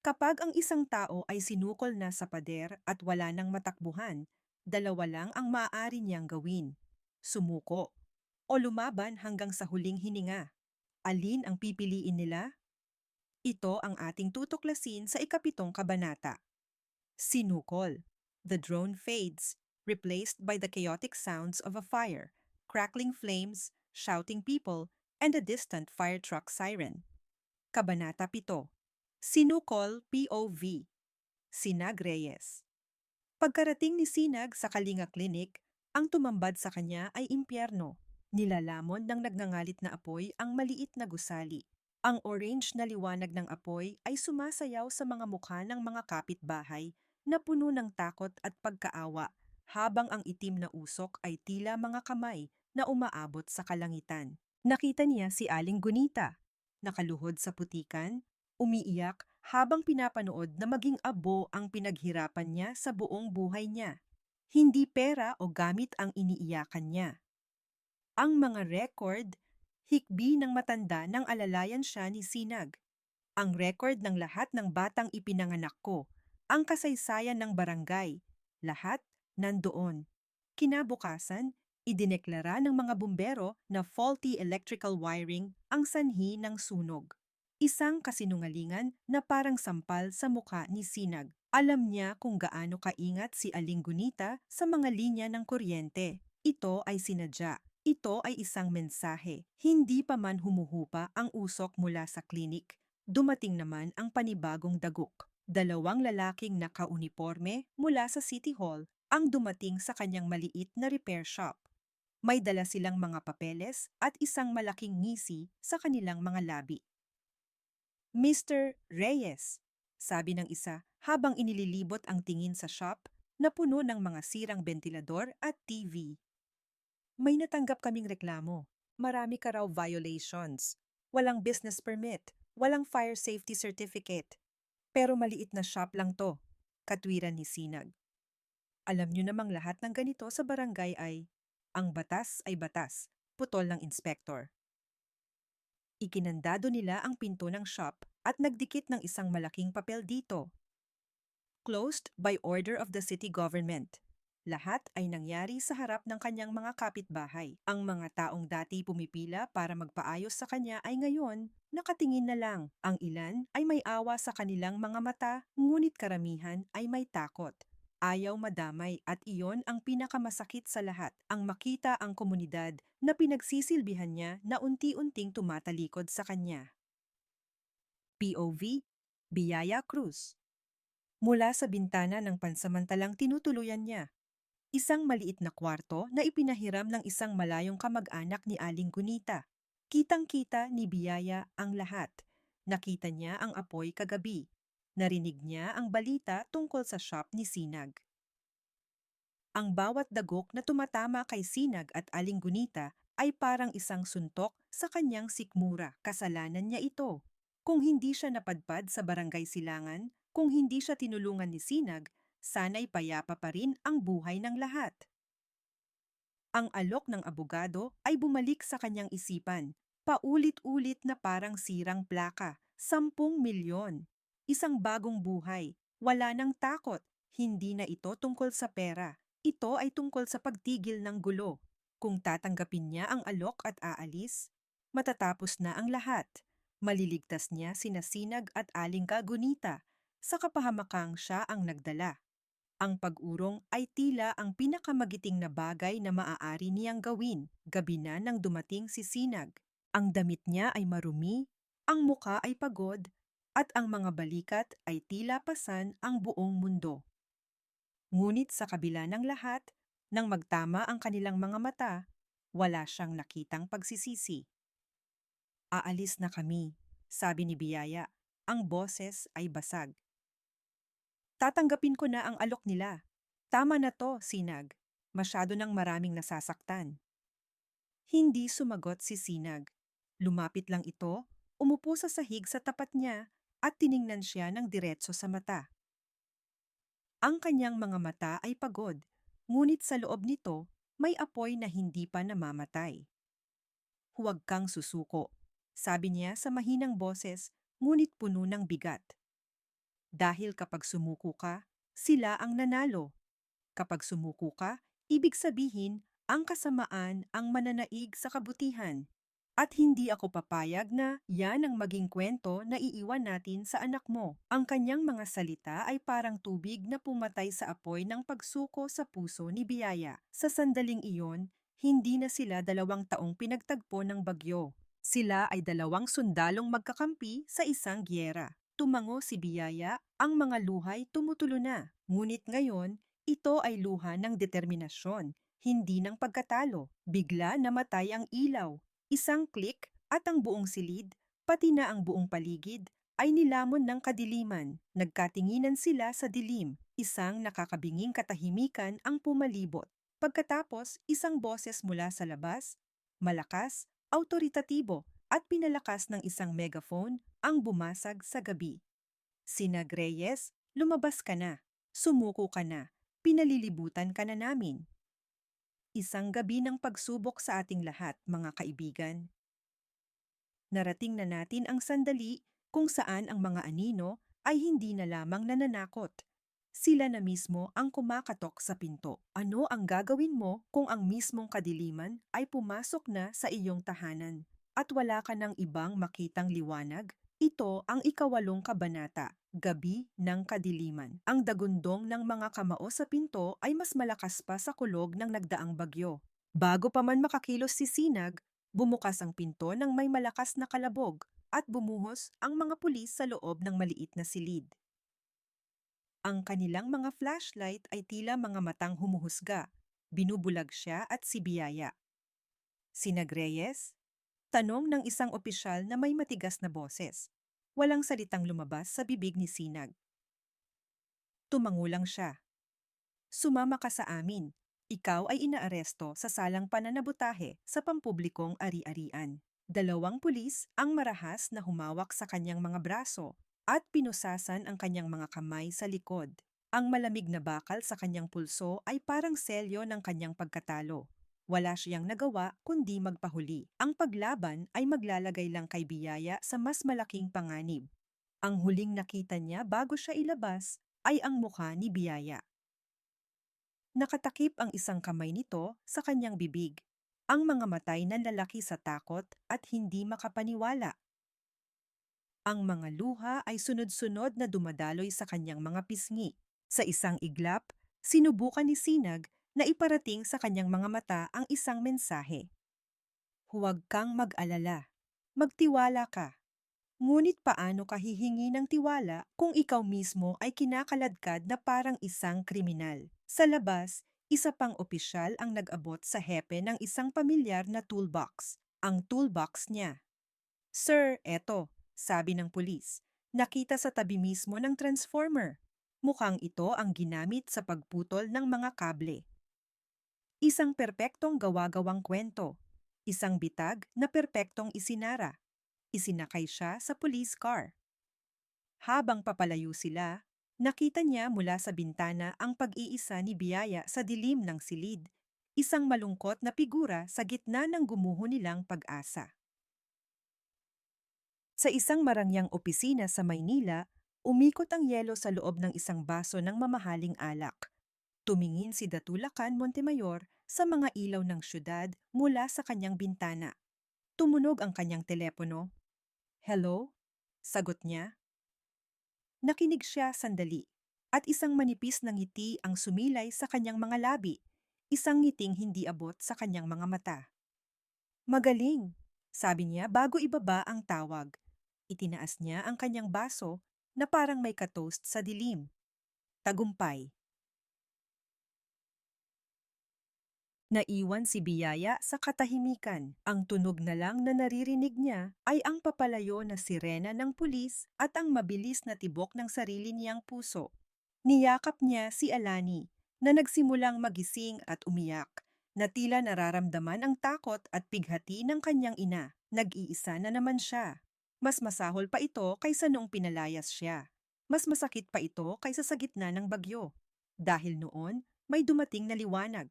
Kapag ang isang tao ay sinukol na sa pader at wala nang matakbuhan, dalawa lang ang maaari niyang gawin. Sumuko o lumaban hanggang sa huling hininga. Alin ang pipiliin nila? Ito ang ating tutuklasin sa ikapitong kabanata. Sinukol. The drone fades, replaced by the chaotic sounds of a fire, crackling flames, shouting people, and a distant fire truck siren. Kabanata 7. Sinukol POV. Sinag Reyes. Pagkarating ni Sinag sa Kalinga Clinic, ang tumambad sa kanya ay impyerno. Nilalamon ng nagngangalit na apoy ang maliit na gusali. Ang orange na liwanag ng apoy ay sumasayaw sa mga mukha ng mga kapitbahay na puno ng takot at pagkaawa, habang ang itim na usok ay tila mga kamay na umaabot sa kalangitan. Nakita niya si Aling Gunita, nakaluhod sa putikan, umiiyak habang pinapanood na maging abo ang pinaghirapan niya sa buong buhay niya. Hindi pera o gamit ang iniiyakan niya. Ang mga record, hikbi ng matanda ng alalayan siya ni Sinag. Ang record ng lahat ng batang ipinanganak ko, ang kasaysayan ng barangay, lahat nandoon. Kinabukasan, idineklara ng mga bumbero na faulty electrical wiring ang sanhi ng sunog. Isang kasinungalingan na parang sampal sa mukha ni Sinag. Alam niya kung gaano kaingat si Aling Gunita sa mga linya ng kuryente. Ito ay sinadya. Ito ay isang mensahe. Hindi pa man humuhupa ang usok mula sa klinik, dumating naman ang panibagong dagok. Dalawang lalaking naka-uniforme mula sa City Hall ang dumating sa kanyang maliit na repair shop. May dala silang mga papeles at isang malaking ngisi sa kanilang mga labi. Mr. Reyes, sabi ng isa habang inililibot ang tingin sa shop na puno ng mga sirang bentilador at TV. May natanggap kaming reklamo. Marami ka raw violations. Walang business permit, walang fire safety certificate. Pero maliit na shop lang to, katwiran ni Sinag. Alam niyo namang lahat ng ganito sa barangay ang batas ay batas, putol ng inspektor. Ikinandado nila ang pinto ng shop at nagdikit ng isang malaking papel dito. Closed by order of the city government. Lahat ay nangyari sa harap ng kanyang mga kapitbahay. Ang mga taong dati pumipila para magpaayos sa kanya ay ngayon nakatingin na lang. Ang ilan ay may awa sa kanilang mga mata, ngunit karamihan ay may takot. Ayaw madamay at iyon ang pinakamasakit sa lahat, ang makita ang komunidad na pinagsisilbihan niya na unti-unting tumatalikod sa kanya. POV, Biyaya Cruz. Mula sa bintana ng pansamantalang tinutuluyan niya, isang maliit na kwarto na ipinahiram ng isang malayong kamag-anak ni Aling Gunita. Kitang-kita ni Biyaya ang lahat. Nakita niya ang apoy kagabi. Narinig niya ang balita tungkol sa shop ni Sinag. Ang bawat dagok na tumatama kay Sinag at Aling Gunita ay parang isang suntok sa kanyang sikmura. Kasalanan niya ito. Kung hindi siya napadpad sa barangay Silangan, kung hindi siya tinulungan ni Sinag, sana'y payapa pa rin ang buhay ng lahat. Ang alok ng abogado ay bumalik sa kanyang isipan. Paulit-ulit na parang sirang plaka. 10 milyon. Isang bagong buhay. Wala nang takot. Hindi na ito tungkol sa pera. Ito ay tungkol sa pagtigil ng gulo. Kung tatanggapin niya ang alok at aalis, matatapos na ang lahat. Maliligtas niya sina Sinag at Aling Gunita. Sa kapahamakang siya ang nagdala. Ang pag-urong ay tila ang pinakamagiting na bagay na maaari niyang gawin. Gabi na nang dumating si Sinag. Ang damit niya ay marumi, ang muka ay pagod, at ang mga balikat ay tila pasan ang buong mundo. Ngunit sa kabila ng lahat, nang magtama ang kanilang mga mata, wala siyang nakitang pagsisisi. Aalis na kami, sabi ni Biyaya. Ang boses ay basag. Tatanggapin ko na ang alok nila. Tama na to, Sinag. Masyado nang maraming nasasaktan. Hindi sumagot si Sinag. Lumapit lang ito, umupo sa sahig sa tapat niya at tiningnan siya ng diretso sa mata. Ang kanyang mga mata ay pagod, ngunit sa loob nito may apoy na hindi pa namamatay. Huwag kang susuko. sabi niya sa mahinang boses, ngunit puno ng bigat. Dahil kapag sumuko ka, sila ang nanalo. Kapag sumuko ka, ibig sabihin, ang kasamaan ang mananaig sa kabutihan. At hindi ako papayag na yan ang maging kwento na iiwan natin sa anak mo. Ang kanyang mga salita ay parang tubig na pumatay sa apoy ng pagsuko sa puso ni Biyaya. Sa sandaling iyon, hindi na sila 2 taong pinagtagpo ng bagyo. Sila ay 2 sundalong magkakampi sa isang gyera. Tumango si Biyaya, ang mga luhay tumutulo na. Ngunit ngayon, ito ay luha ng determinasyon, hindi ng pagkatalo. Bigla namatay ang ilaw. Isang klik at ang buong silid, pati na ang buong paligid, ay nilamon ng kadiliman. Nagkatinginan sila sa dilim. Isang nakakabinging katahimikan ang pumalibot. Pagkatapos, isang boses mula sa labas, malakas, autoritatibo, at pinalakas ng isang megaphone ang bumasag sa gabi. Sinag Reyes, lumabas ka na. Sumuko ka na. Pinalilibutan ka na namin. Isang gabi ng pagsubok sa ating lahat, mga kaibigan. Narating na natin ang sandali kung saan ang mga anino ay hindi na lamang nananakot. Sila na mismo ang kumakatok sa pinto. Ano ang gagawin mo kung ang mismong kadiliman ay pumasok na sa iyong tahanan at wala ka ng ibang makitang liwanag? Ito ang 8 kabanata, Gabi ng Kadiliman. Ang dagundong ng mga kamao sa pinto ay mas malakas pa sa kulog ng nagdaang bagyo. Bago pa man makakilos si Sinag, bumukas ang pinto ng may malakas na kalabog at bumuhos ang mga pulis sa loob ng maliit na silid. Ang kanilang mga flashlight ay tila mga matang humuhusga. Binubulag siya at si Biyaya. Sinag Reyes? Tanong ng isang opisyal na may matigas na boses. Walang salitang lumabas sa bibig ni Sinag. Tumango lang siya. Sumama ka sa amin. Ikaw ay inaaresto sa salang pananabutahe sa pampublikong ari-arian. 2 pulis ang marahas na humawak sa kanyang mga braso at pinusasan ang kanyang mga kamay sa likod. Ang malamig na bakal sa kanyang pulso ay parang selyo ng kanyang pagkatalo. Wala siyang nagawa kundi magpahuli. Ang paglaban ay maglalagay lang kay Biyaya sa mas malaking panganib. Ang huling nakita niya bago siya ilabas ay ang mukha ni Biyaya. Nakatakip ang isang kamay nito sa kanyang bibig. Ang mga matay ng lalaki sa takot at hindi makapaniwala. Ang mga luha ay sunod-sunod na dumadaloy sa kanyang mga pisngi. Sa isang iglap, sinubukan ni Sinag na iparating sa kanyang mga mata ang isang mensahe. Huwag kang mag-alala. Magtiwala ka. Ngunit paano ka hihingi ng tiwala kung ikaw mismo ay kinakaladkad na parang isang kriminal? Sa labas, isa pang opisyal ang nag-abot sa hepe ng isang pamilyar na toolbox. Ang toolbox niya. Sir, eto, sabi ng pulis. Nakita sa tabi mismo ng transformer. Mukhang ito ang ginamit sa pagputol ng mga kable. Isang perpektong gawa-gawang kwento. Isang bitag na perpektong isinara. Isinakay siya sa police car. Habang papalayo sila, nakita niya mula sa bintana ang pag-iisa ni Biyaya sa dilim ng silid, isang malungkot na figura sa gitna ng gumuho nilang pag-asa. Sa isang marangyang opisina sa Maynila, umikot ang yelo sa loob ng isang baso ng mamahaling alak. Tumingin si Datulacan Montemayor sa mga ilaw ng syudad mula sa kanyang bintana. Tumunog ang kanyang telepono. Hello? Sagot niya. Nakinig siya sandali, at isang manipis na ngiti ang sumilay sa kanyang mga labi, isang ngiting hindi abot sa kanyang mga mata. Magaling, sabi niya bago ibaba ang tawag. Itinaas niya ang kanyang baso na parang may katoast sa dilim. Tagumpay. Naiwan si Biyaya sa katahimikan. Ang tunog na lang na naririnig niya ay ang papalayo na sirena ng pulis at ang mabilis na tibok ng sarili niyang puso. Niyakap niya si Alani, na nagsimulang magising at umiyak, na tila nararamdaman ang takot at pighati ng kanyang ina. Nag-iisa na naman siya. Mas masahol pa ito kaysa noong pinalayas siya. Mas masakit pa ito kaysa sa gitna ng bagyo. Dahil noon, may dumating na liwanag.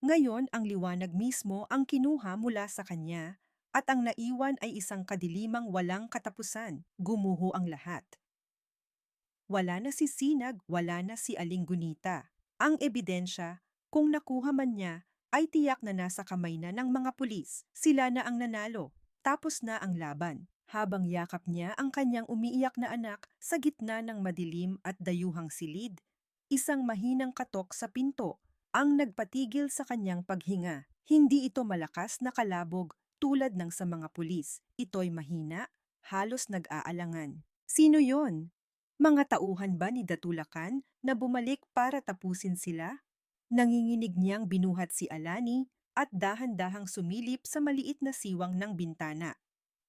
Ngayon ang liwanag mismo ang kinuha mula sa kanya At ang naiwan ay isang kadilimang walang katapusan. Gumuho ang lahat. Wala na si Sinag, wala na si Aling Gunita. Ang ebidensya, kung nakuha man niya, ay tiyak na nasa kamay na ng mga pulis. Sila na ang nanalo. Tapos na ang laban. Habang yakap niya ang kanyang umiiyak na anak sa gitna ng madilim at dayuhang silid, isang mahinang katok sa pinto ang nagpatigil sa kanyang paghinga. Hindi ito malakas na kalabog tulad ng sa mga pulis. Ito'y mahina, halos nag-aalangan. Sino yon? Mga tauhan ba ni Datulakan na bumalik para tapusin sila? Nanginginig niyang binuhat si Alani at dahan-dahang sumilip sa maliit na siwang ng bintana.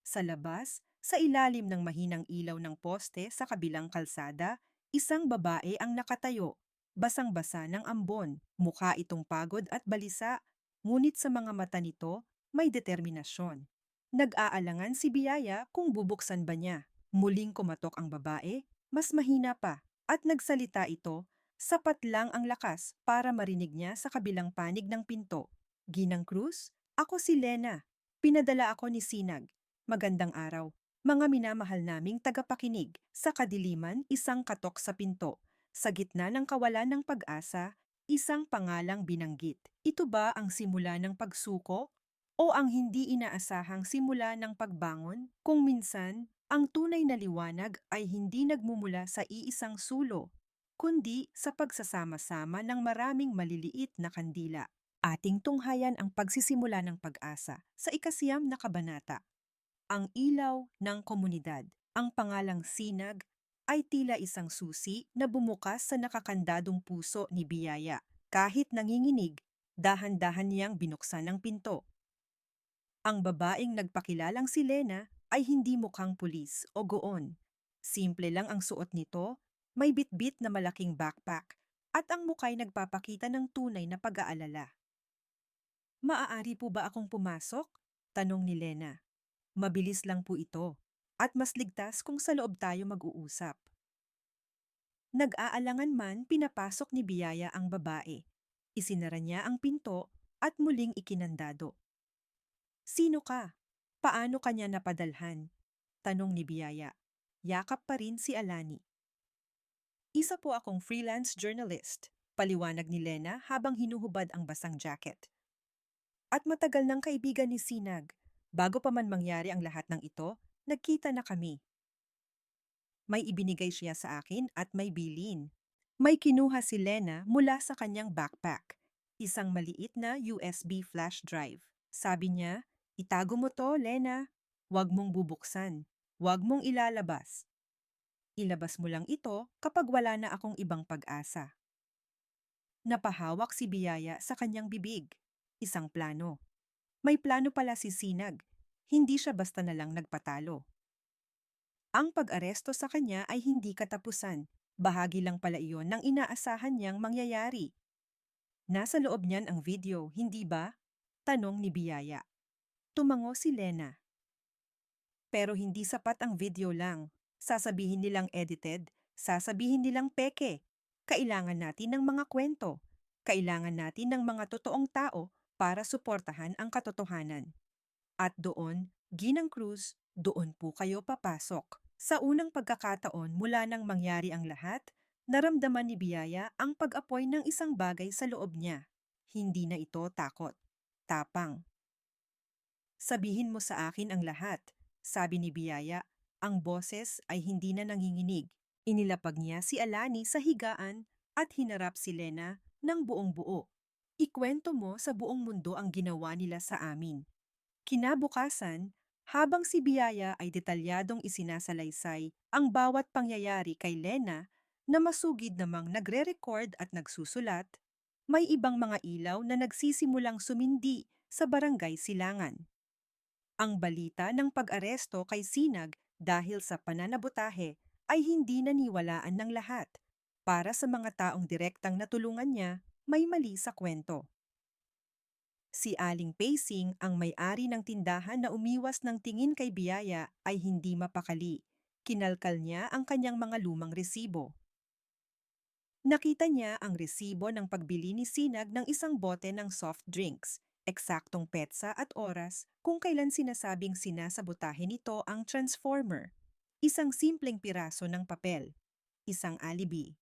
Sa labas, sa ilalim ng mahinang ilaw ng poste sa kabilang kalsada, isang babae ang nakatayo, basang-basa ng ambon. Mukha itong pagod at balisa, ngunit sa mga mata nito may determinasyon. Nag-aalangan si Biyaya kung bubuksan ba niya. Muling kumatok ang babae, mas mahina pa, at nagsalita ito, sapat lang ang lakas para marinig niya sa kabilang panig ng pinto. Ginang Cruz, ako si Lena. Pinadala ako ni Sinag. Magandang araw. Mga minamahal naming tagapakinig, sa kadiliman isang katok sa pinto. Sa gitna ng kawalan ng pag-asa, isang pangalang binanggit. Ito ba ang simula ng pagsuko? O ang hindi inaasahang simula ng pagbangon? Kung minsan, ang tunay na liwanag ay hindi nagmumula sa iisang sulok, kundi sa pagsasama-sama ng maraming maliliit na kandila. Ating tunghayan ang pagsisimula ng pag-asa sa ikasiyam na kabanata. Ang ilaw ng komunidad, ang pangalang Sinag, ay tila isang susi na bumukas sa nakakandadong puso ni Biyaya. Kahit nanginginig, dahan-dahan niyang binuksan ang pinto. Ang babaeng nagpakilalang si Lena ay hindi mukhang pulis o goon. Simple lang ang suot nito, may bitbit na malaking backpack, at ang muka'y nagpapakita ng tunay na pag-aalala. Maaari po ba akong pumasok? Tanong ni Lena. Mabilis lang po ito, at mas ligtas kung sa loob tayo mag-uusap. Nag-aalangan man, pinapasok ni Biyaya ang babae. Isinara niya ang pinto at muling ikinandado. Sino ka? Paano kanya napadalhan? Tanong ni Biyaya. Yakap pa rin si Alani. Isa po akong freelance journalist, paliwanag ni Lena habang hinuhubad ang basang jacket. At matagal ng kaibigan ni Sinag. Bago pa man mangyari ang lahat ng ito, nagkita na kami. May ibinigay siya sa akin at may bilin. May kinuha si Lena mula sa kanyang backpack. Isang maliit na USB flash drive. Sabi niya, itago mo to, Lena. Huwag mong bubuksan. Huwag mong ilalabas. Ilabas mo lang ito kapag wala na akong ibang pag-asa. Napahawak si Biyaya sa kanyang bibig. Isang plano. May plano pala si Sinag. Hindi siya basta na lang nagpatalo. Ang pag-aresto sa kanya ay hindi katapusan. Bahagi lang pala iyon ng inaasahan niyang mangyayari. Nasa loob niyan ang video, hindi ba? Tanong ni Biyaya. Tumango si Lena. Pero hindi sapat ang video lang. Sasabihin nilang edited, sasabihin nilang peke. Kailangan natin ng mga kwento. Kailangan natin ng mga totoong tao para suportahan ang katotohanan. At doon, Ginang Cruz, doon po kayo papasok. Sa unang pagkakataon mula nang mangyari ang lahat, naramdaman ni Biyaya ang pag-apoy ng isang bagay sa loob niya. Hindi na ito takot. Tapang. Sabihin mo sa akin ang lahat, sabi ni Biyaya. Ang boses ay hindi na nanginginig. Inilapag niya si Alani sa higaan at hinarap si Lena ng buong buo. Ikwento mo sa buong mundo ang ginawa nila sa amin. Kinabukasan, habang si Biyaya ay detalyadong isinasalaysay ang bawat pangyayari kay Lena na masugid namang nagre-record at nagsusulat, may ibang mga ilaw na nagsisimulang sumindi sa barangay Silangan. Ang balita ng pag-aresto kay Sinag dahil sa pananabutahe ay hindi naniwalaan ng lahat. Para sa mga taong direktang natulungan niya, may mali sa kwento. Si Aling Pacing, ang may-ari ng tindahan na umiwas ng tingin kay Biyaya, ay hindi mapakali. Kinalkal niya ang kanyang mga lumang resibo. Nakita niya ang resibo ng pagbili ni Sinag ng isang bote ng soft drinks. eksaktong petsa at oras kung kailan sinasabing sinasabotahe nito ang transformer. Isang simpleng piraso ng papel, isang alibi.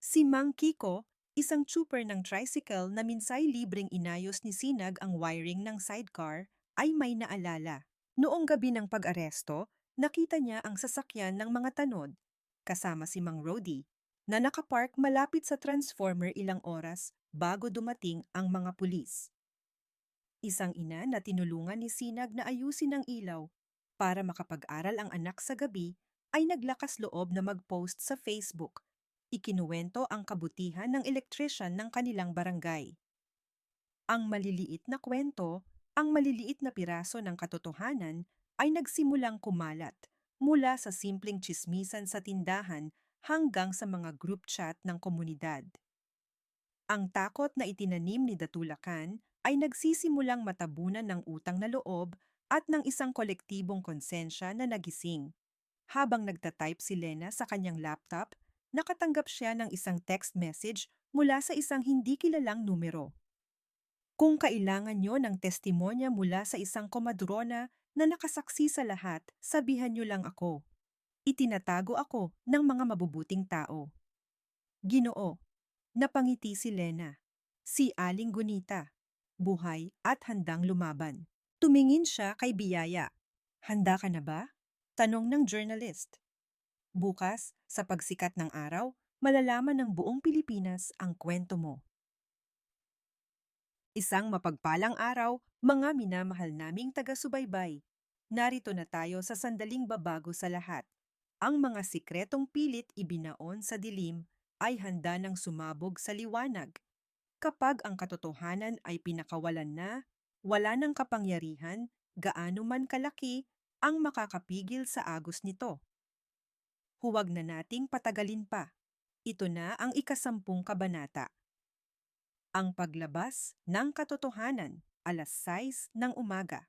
Si Mang Kiko, isang trooper ng tricycle na minsay libreng inayos ni Sinag ang wiring ng sidecar, ay may naalala. Noong gabi ng pag-aresto, nakita niya ang sasakyan ng mga tanod, kasama si Mang Rody, na nakapark malapit sa transformer ilang oras bago dumating ang mga pulis. Isang ina na tinulungan ni Sinag na ayusin ang ilaw para makapag-aral ang anak sa gabi ay naglakas loob na mag-post sa Facebook. Ikinuwento ang kabutihan ng electrician ng kanilang barangay. Ang maliliit na kwento, ang maliliit na piraso ng katotohanan ay nagsimulang kumalat mula sa simpleng tsismisan sa tindahan hanggang sa mga group chat ng komunidad. Ang takot na itinanim ni Datulakan ay nagsisimulang matabunan ng utang na loob at ng isang kolektibong konsensya na nagising. Habang nagtatype si Lena sa kanyang laptop, nakatanggap siya ng isang text message mula sa isang hindi kilalang numero. Kung kailangan nyo ng testimonya mula sa isang komadrona na nakasaksi sa lahat, sabihan nyo lang ako. Itinatago ako ng mga mabubuting tao. Ginoo, napangiti si Lena, si Aling Gunita, buhay at handang lumaban. Tumingin siya kay Biyaya. Handa ka na ba? Tanong ng journalist. Bukas, sa pagsikat ng araw, malalaman ng buong Pilipinas ang kwento mo. Isang mapagpalang araw, mga minamahal naming taga-subaybay. Narito na tayo sa sandaling babago sa lahat. Ang mga sikretong pilit ibinaon sa dilim ay handa ng sumabog sa liwanag. Kapag ang katotohanan ay pinakawalan na, wala ng kapangyarihan, gaano man kalaki, ang makakapigil sa agos nito. Huwag na nating patagalin pa. Ito na ang ika-10 kabanata. Ang paglabas ng katotohanan, 6:00 ng umaga.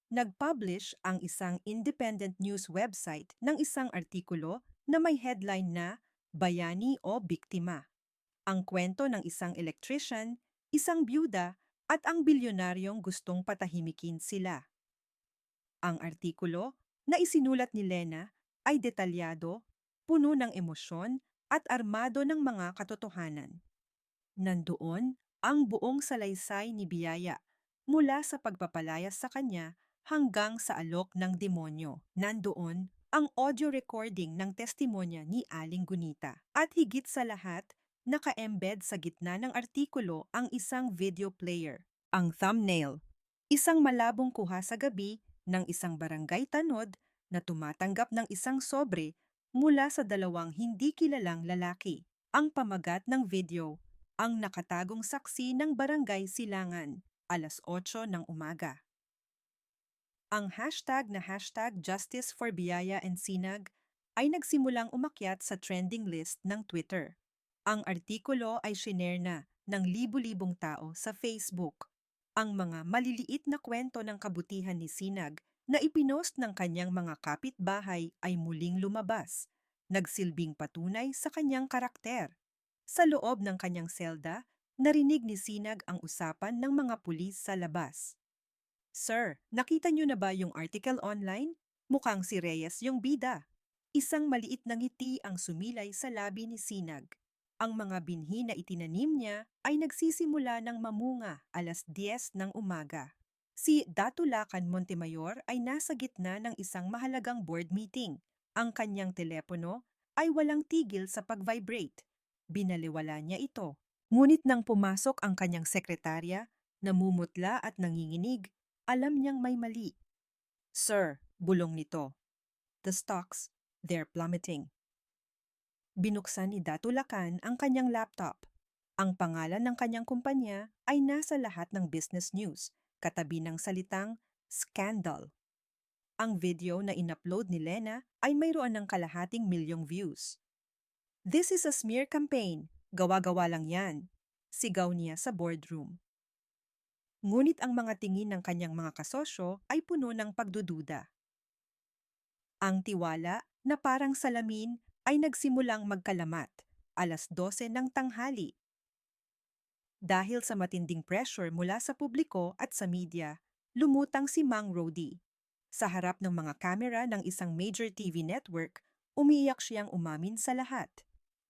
Nag-publish ang isang independent news website ng isang artikulo na may headline na Bayani o Biktima. Ang kwento ng isang electrician, isang byuda, at ang bilyonaryong gustong patahimikin sila. Ang artikulo na isinulat ni Lena ay detalyado, puno ng emosyon at armado ng mga katotohanan. Nandoon ang buong salaysay ni Biyaya mula sa pagpapalayas sa kanya hanggang sa alok ng demonyo. Nandoon ang audio recording ng testimonya ni Aling Gunita. At higit sa lahat, naka-embed sa gitna ng artikulo ang isang video player. Ang thumbnail, isang malabong kuha sa gabi ng isang barangay tanod na tumatanggap ng isang sobre mula sa 2 hindi kilalang lalaki. Ang pamagat ng video, ang nakatagong saksi ng Barangay Silangan, 8:00 ng umaga. Ang hashtag na #Justice for Biyaya and Sinag ay nagsimulang umakyat sa trending list ng Twitter. Ang artikulo ay shinare na ng libu-libong tao sa Facebook. Ang mga maliliit na kwento ng kabutihan ni Sinag na ipinost ng kanyang mga kapitbahay ay muling lumabas, nagsilbing patunay sa kanyang karakter. Sa loob ng kanyang selda, narinig ni Sinag ang usapan ng mga pulis sa labas. Sir, nakita niyo na ba yung article online? Mukhang si Reyes yung bida. Isang maliit na ngiti ang sumilay sa labi ni Sinag. Ang mga binhi na itinanim niya ay nagsisimula ng mamunga 10:00 ng umaga. Si Datulacan Montemayor ay nasa gitna ng isang mahalagang board meeting. Ang kanyang telepono ay walang tigil sa pag-vibrate. Binaliwala niya ito. Ngunit nang pumasok ang kanyang sekretarya, namumutla at nanginginig, alam niyang may mali. Sir, bulong nito. The stocks, they're plummeting. Binuksan ni Datulacan ang kanyang laptop. Ang pangalan ng kanyang kumpanya ay nasa lahat ng business news, katabi ng salitang scandal. Ang video na inupload ni Lena ay mayroon ng 250,000 views. This is a smear campaign. Gawa-gawa lang yan. Sigaw niya sa boardroom. Ngunit ang mga tingin ng kanyang mga kasosyo ay puno ng pagdududa. Ang tiwala na parang salamin ay nagsimulang magkalamat, 12:00 ng tanghali. Dahil sa matinding pressure mula sa publiko at sa media, lumutang si Mang Rody. Sa harap ng mga kamera ng isang major TV network, umiiyak siyang umamin sa lahat.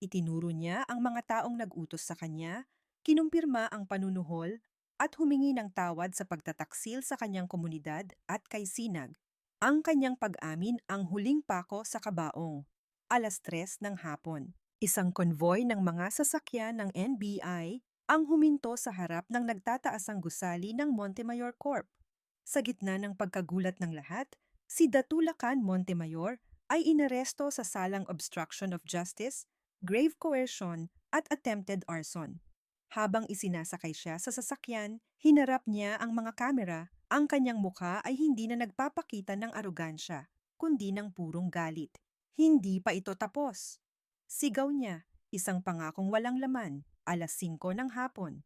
Itinuro niya ang mga taong nag-utos sa kanya, kinumpirma ang panunuhol, at humingi ng tawad sa pagtataksil sa kanyang komunidad at kay Sinag. Ang kanyang pag-amin ang huling pako sa kabaong. 3:00 ng hapon. Isang konvoy ng mga sasakyan ng NBI ang huminto sa harap ng nagtataasang gusali ng Montemayor Corp. Sa gitna ng pagkagulat ng lahat, si Datulacan Montemayor ay inaresto sa salang obstruction of justice, grave coercion at attempted arson. Habang isinasakay siya sa sasakyan, hinarap niya ang mga kamera. Ang kanyang mukha ay hindi na nagpapakita ng arogansya, kundi ng purong galit. Hindi pa ito tapos. Sigaw niya, isang pangakong walang laman, 5:00 ng hapon.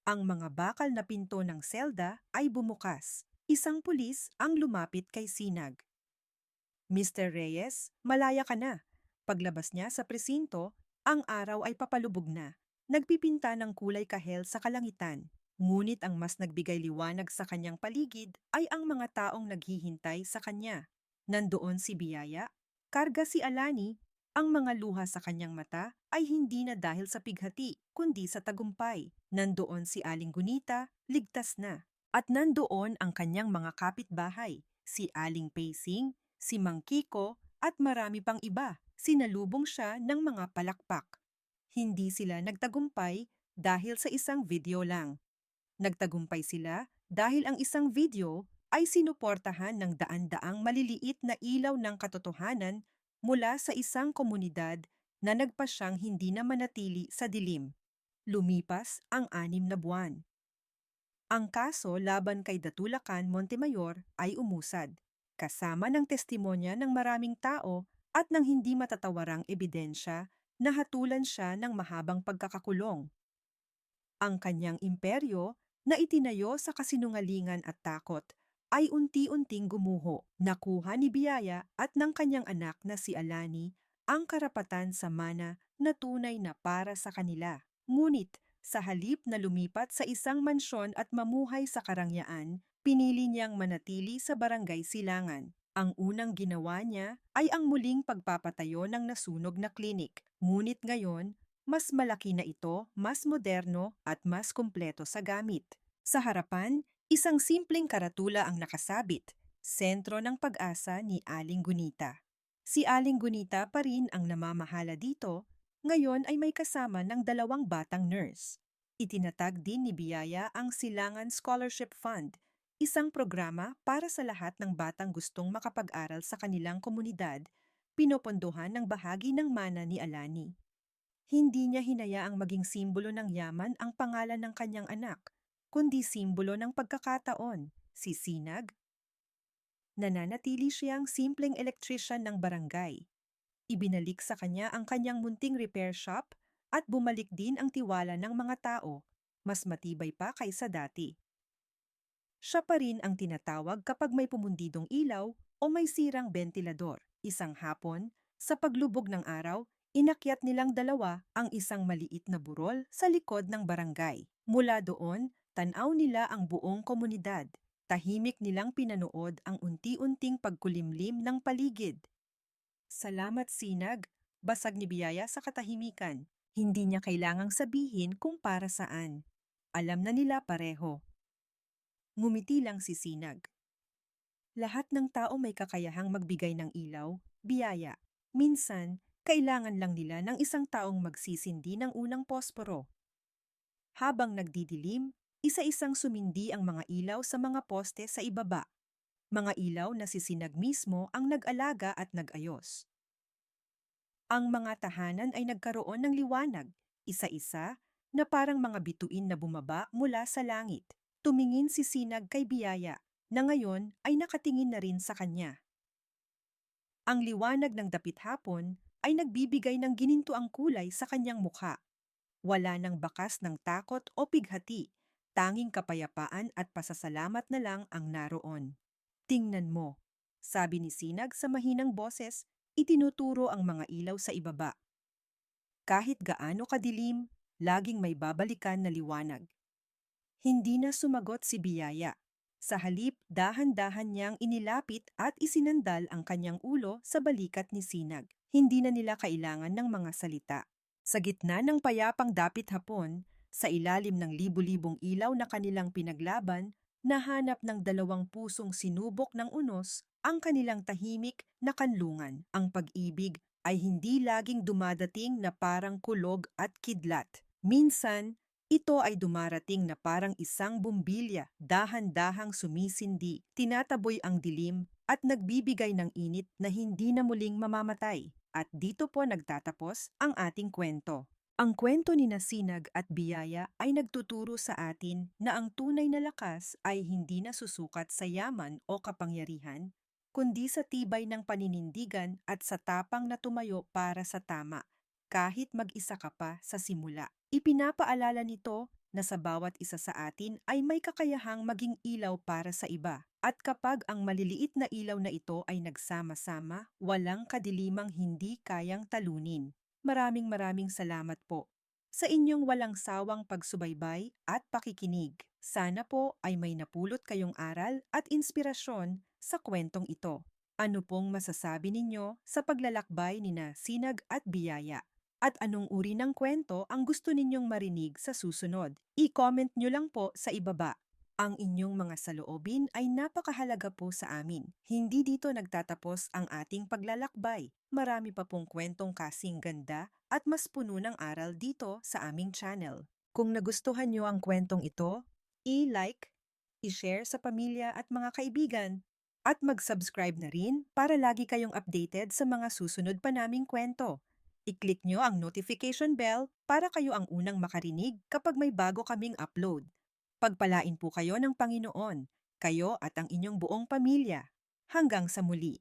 Ang mga bakal na pinto ng selda ay bumukas. Isang pulis ang lumapit kay Sinag. Mr. Reyes, malaya ka na. Paglabas niya sa presinto, ang araw ay papalubog na. Nagpipinta ng kulay kahel sa kalangitan. Ngunit ang mas nagbigay liwanag sa kanyang paligid ay ang mga taong naghihintay sa kanya. Nandoon si Biyaya, karga si Alani, ang mga luha sa kanyang mata ay hindi na dahil sa pighati, kundi sa tagumpay. Nandoon si Aling Gunita, ligtas na. At nandoon ang kanyang mga kapitbahay, si Aling Pacing, si Mang Kiko, at marami pang iba. Sinalubong siya ng mga palakpak. Hindi sila nagtagumpay dahil sa isang video lang. Nagtagumpay sila dahil ang isang video ay sinuportahan ng daan-daang maliliit na ilaw ng katotohanan mula sa isang komunidad na nagpasyang hindi na manatili sa dilim. Lumipas ang 6 na buwan. Ang kaso laban kay Datulacan Montemayor ay umusad, kasama ng testimonya ng maraming tao at ng hindi matatawarang ebidensya na hatulan siya ng mahabang pagkakakulong. Ang kanyang imperyo na itinayo sa kasinungalingan at takot ay unti-unting gumuho. Nakuha ni Biyaya at ng kanyang anak na si Alani ang karapatan sa mana na tunay na para sa kanila. Ngunit sa halip na lumipat sa isang mansyon at mamuhay sa karangyaan, pinili niyang manatili sa barangay Silangan. Ang unang ginawa niya ay ang muling pagpapatayo ng nasunog na klinik. Ngunit ngayon, mas malaki na ito, mas moderno at mas kumpleto sa gamit. Sa harapan, isang simpleng karatula ang nakasabit, sentro ng pag-asa ni Aling Gunita. Si Aling Gunita pa rin ang namamahala dito, ngayon ay may kasama ng 2 batang nurse. Itinatag din ni Biyaya ang Silangan Scholarship Fund, isang programa para sa lahat ng batang gustong makapag-aral sa kanilang komunidad, pinopondohan ng bahagi ng mana ni Alani. Hindi niya hinayaang maging simbolo ng yaman ang pangalan ng kanyang anak, kundi simbolo ng pagkakataon, si Sinag. Nananatili siyang simpleng electrician ng barangay. Ibinalik sa kanya ang kanyang munting repair shop at bumalik din ang tiwala ng mga tao, mas matibay pa kaysa dati. Siya pa rin ang tinatawag kapag may pumundidong ilaw o may sirang bentilador. Isang hapon, sa paglubog ng araw, inakyat nilang dalawa ang isang maliit na burol sa likod ng barangay. Mula doon, tanaw nila ang buong komunidad. Tahimik nilang pinanood ang unti-unting pagkulimlim ng paligid. Salamat, Sinag. Basag ni Biyaya sa katahimikan. Hindi niya kailangang sabihin kung para saan. Alam na nila pareho. Ngumiti lang si Sinag. Lahat ng tao may kakayahang magbigay ng ilaw, biyaya. Minsan, kailangan lang nila ng isang taong magsisindi ng unang posporo. Habang nagdidilim, isa-isang sumindi ang mga ilaw sa mga poste sa ibaba. Mga ilaw na si Sinag mismo ang nag-alaga at nag-ayos. Ang mga tahanan ay nagkaroon ng liwanag, isa-isa, na parang mga bituin na bumaba mula sa langit. Tumingin si Sinag kay Biyaya, na ngayon ay nakatingin na rin sa kanya. Ang liwanag ng dapit hapon ay nagbibigay ng ginintuang kulay sa kanyang mukha. Wala nang bakas ng takot o pighati, tanging kapayapaan at pasasalamat na lang ang naroon. Tingnan mo, sabi ni Sinag sa mahinang boses, itinuturo ang mga ilaw sa ibaba. Kahit gaano kadilim, laging may babalikan na liwanag. Hindi na sumagot si Biyaya. Sa halip, dahan-dahan niyang inilapit at isinandal ang kanyang ulo sa balikat ni Sinag. Hindi na nila kailangan ng mga salita. Sa gitna ng payapang dapit hapon, sa ilalim ng libu-libong ilaw na kanilang pinaglaban, nahanap ng dalawang pusong sinubok ng unos ang kanilang tahimik na kanlungan. Ang pag-ibig ay hindi laging dumadating na parang kulog at kidlat. Minsan, ito ay dumarating na parang isang bumbilya, dahan-dahang sumisindi, tinataboy ang dilim at nagbibigay ng init na hindi na muling mamamatay. At dito po nagtatapos ang ating kwento. Ang kwento ni Nasinag at Biyaya ay nagtuturo sa atin na ang tunay na lakas ay hindi nasusukat sa yaman o kapangyarihan, kundi sa tibay ng paninindigan at sa tapang na tumayo para sa tama, kahit mag-isa ka pa sa simula. Ipinapaalala nito na sa bawat isa sa atin ay may kakayahang maging ilaw para sa iba. At kapag ang maliliit na ilaw na ito ay nagsama-sama, walang kadilimang hindi kayang talunin. Maraming salamat po sa inyong walang sawang pagsubaybay at pakikinig. Sana po ay may napulot kayong aral at inspirasyon sa kwentong ito. Ano pong masasabi ninyo sa paglalakbay ni Sinag at Biyaya? At anong uri ng kwento ang gusto ninyong marinig sa susunod? I-comment nyo lang po sa ibaba. Ang inyong mga saloobin ay napakahalaga po sa amin. Hindi dito nagtatapos ang ating paglalakbay. Marami pa pong kwentong kasing ganda at mas puno ng aral dito sa aming channel. Kung nagustuhan nyo ang kwentong ito, i-like, i-share sa pamilya at mga kaibigan, at mag-subscribe na rin para lagi kayong updated sa mga susunod pa naming kwento. I-click nyo ang notification bell para kayo ang unang makarinig kapag may bago kaming upload. Pagpalain po kayo ng Panginoon, kayo at ang inyong buong pamilya. Hanggang sa muli.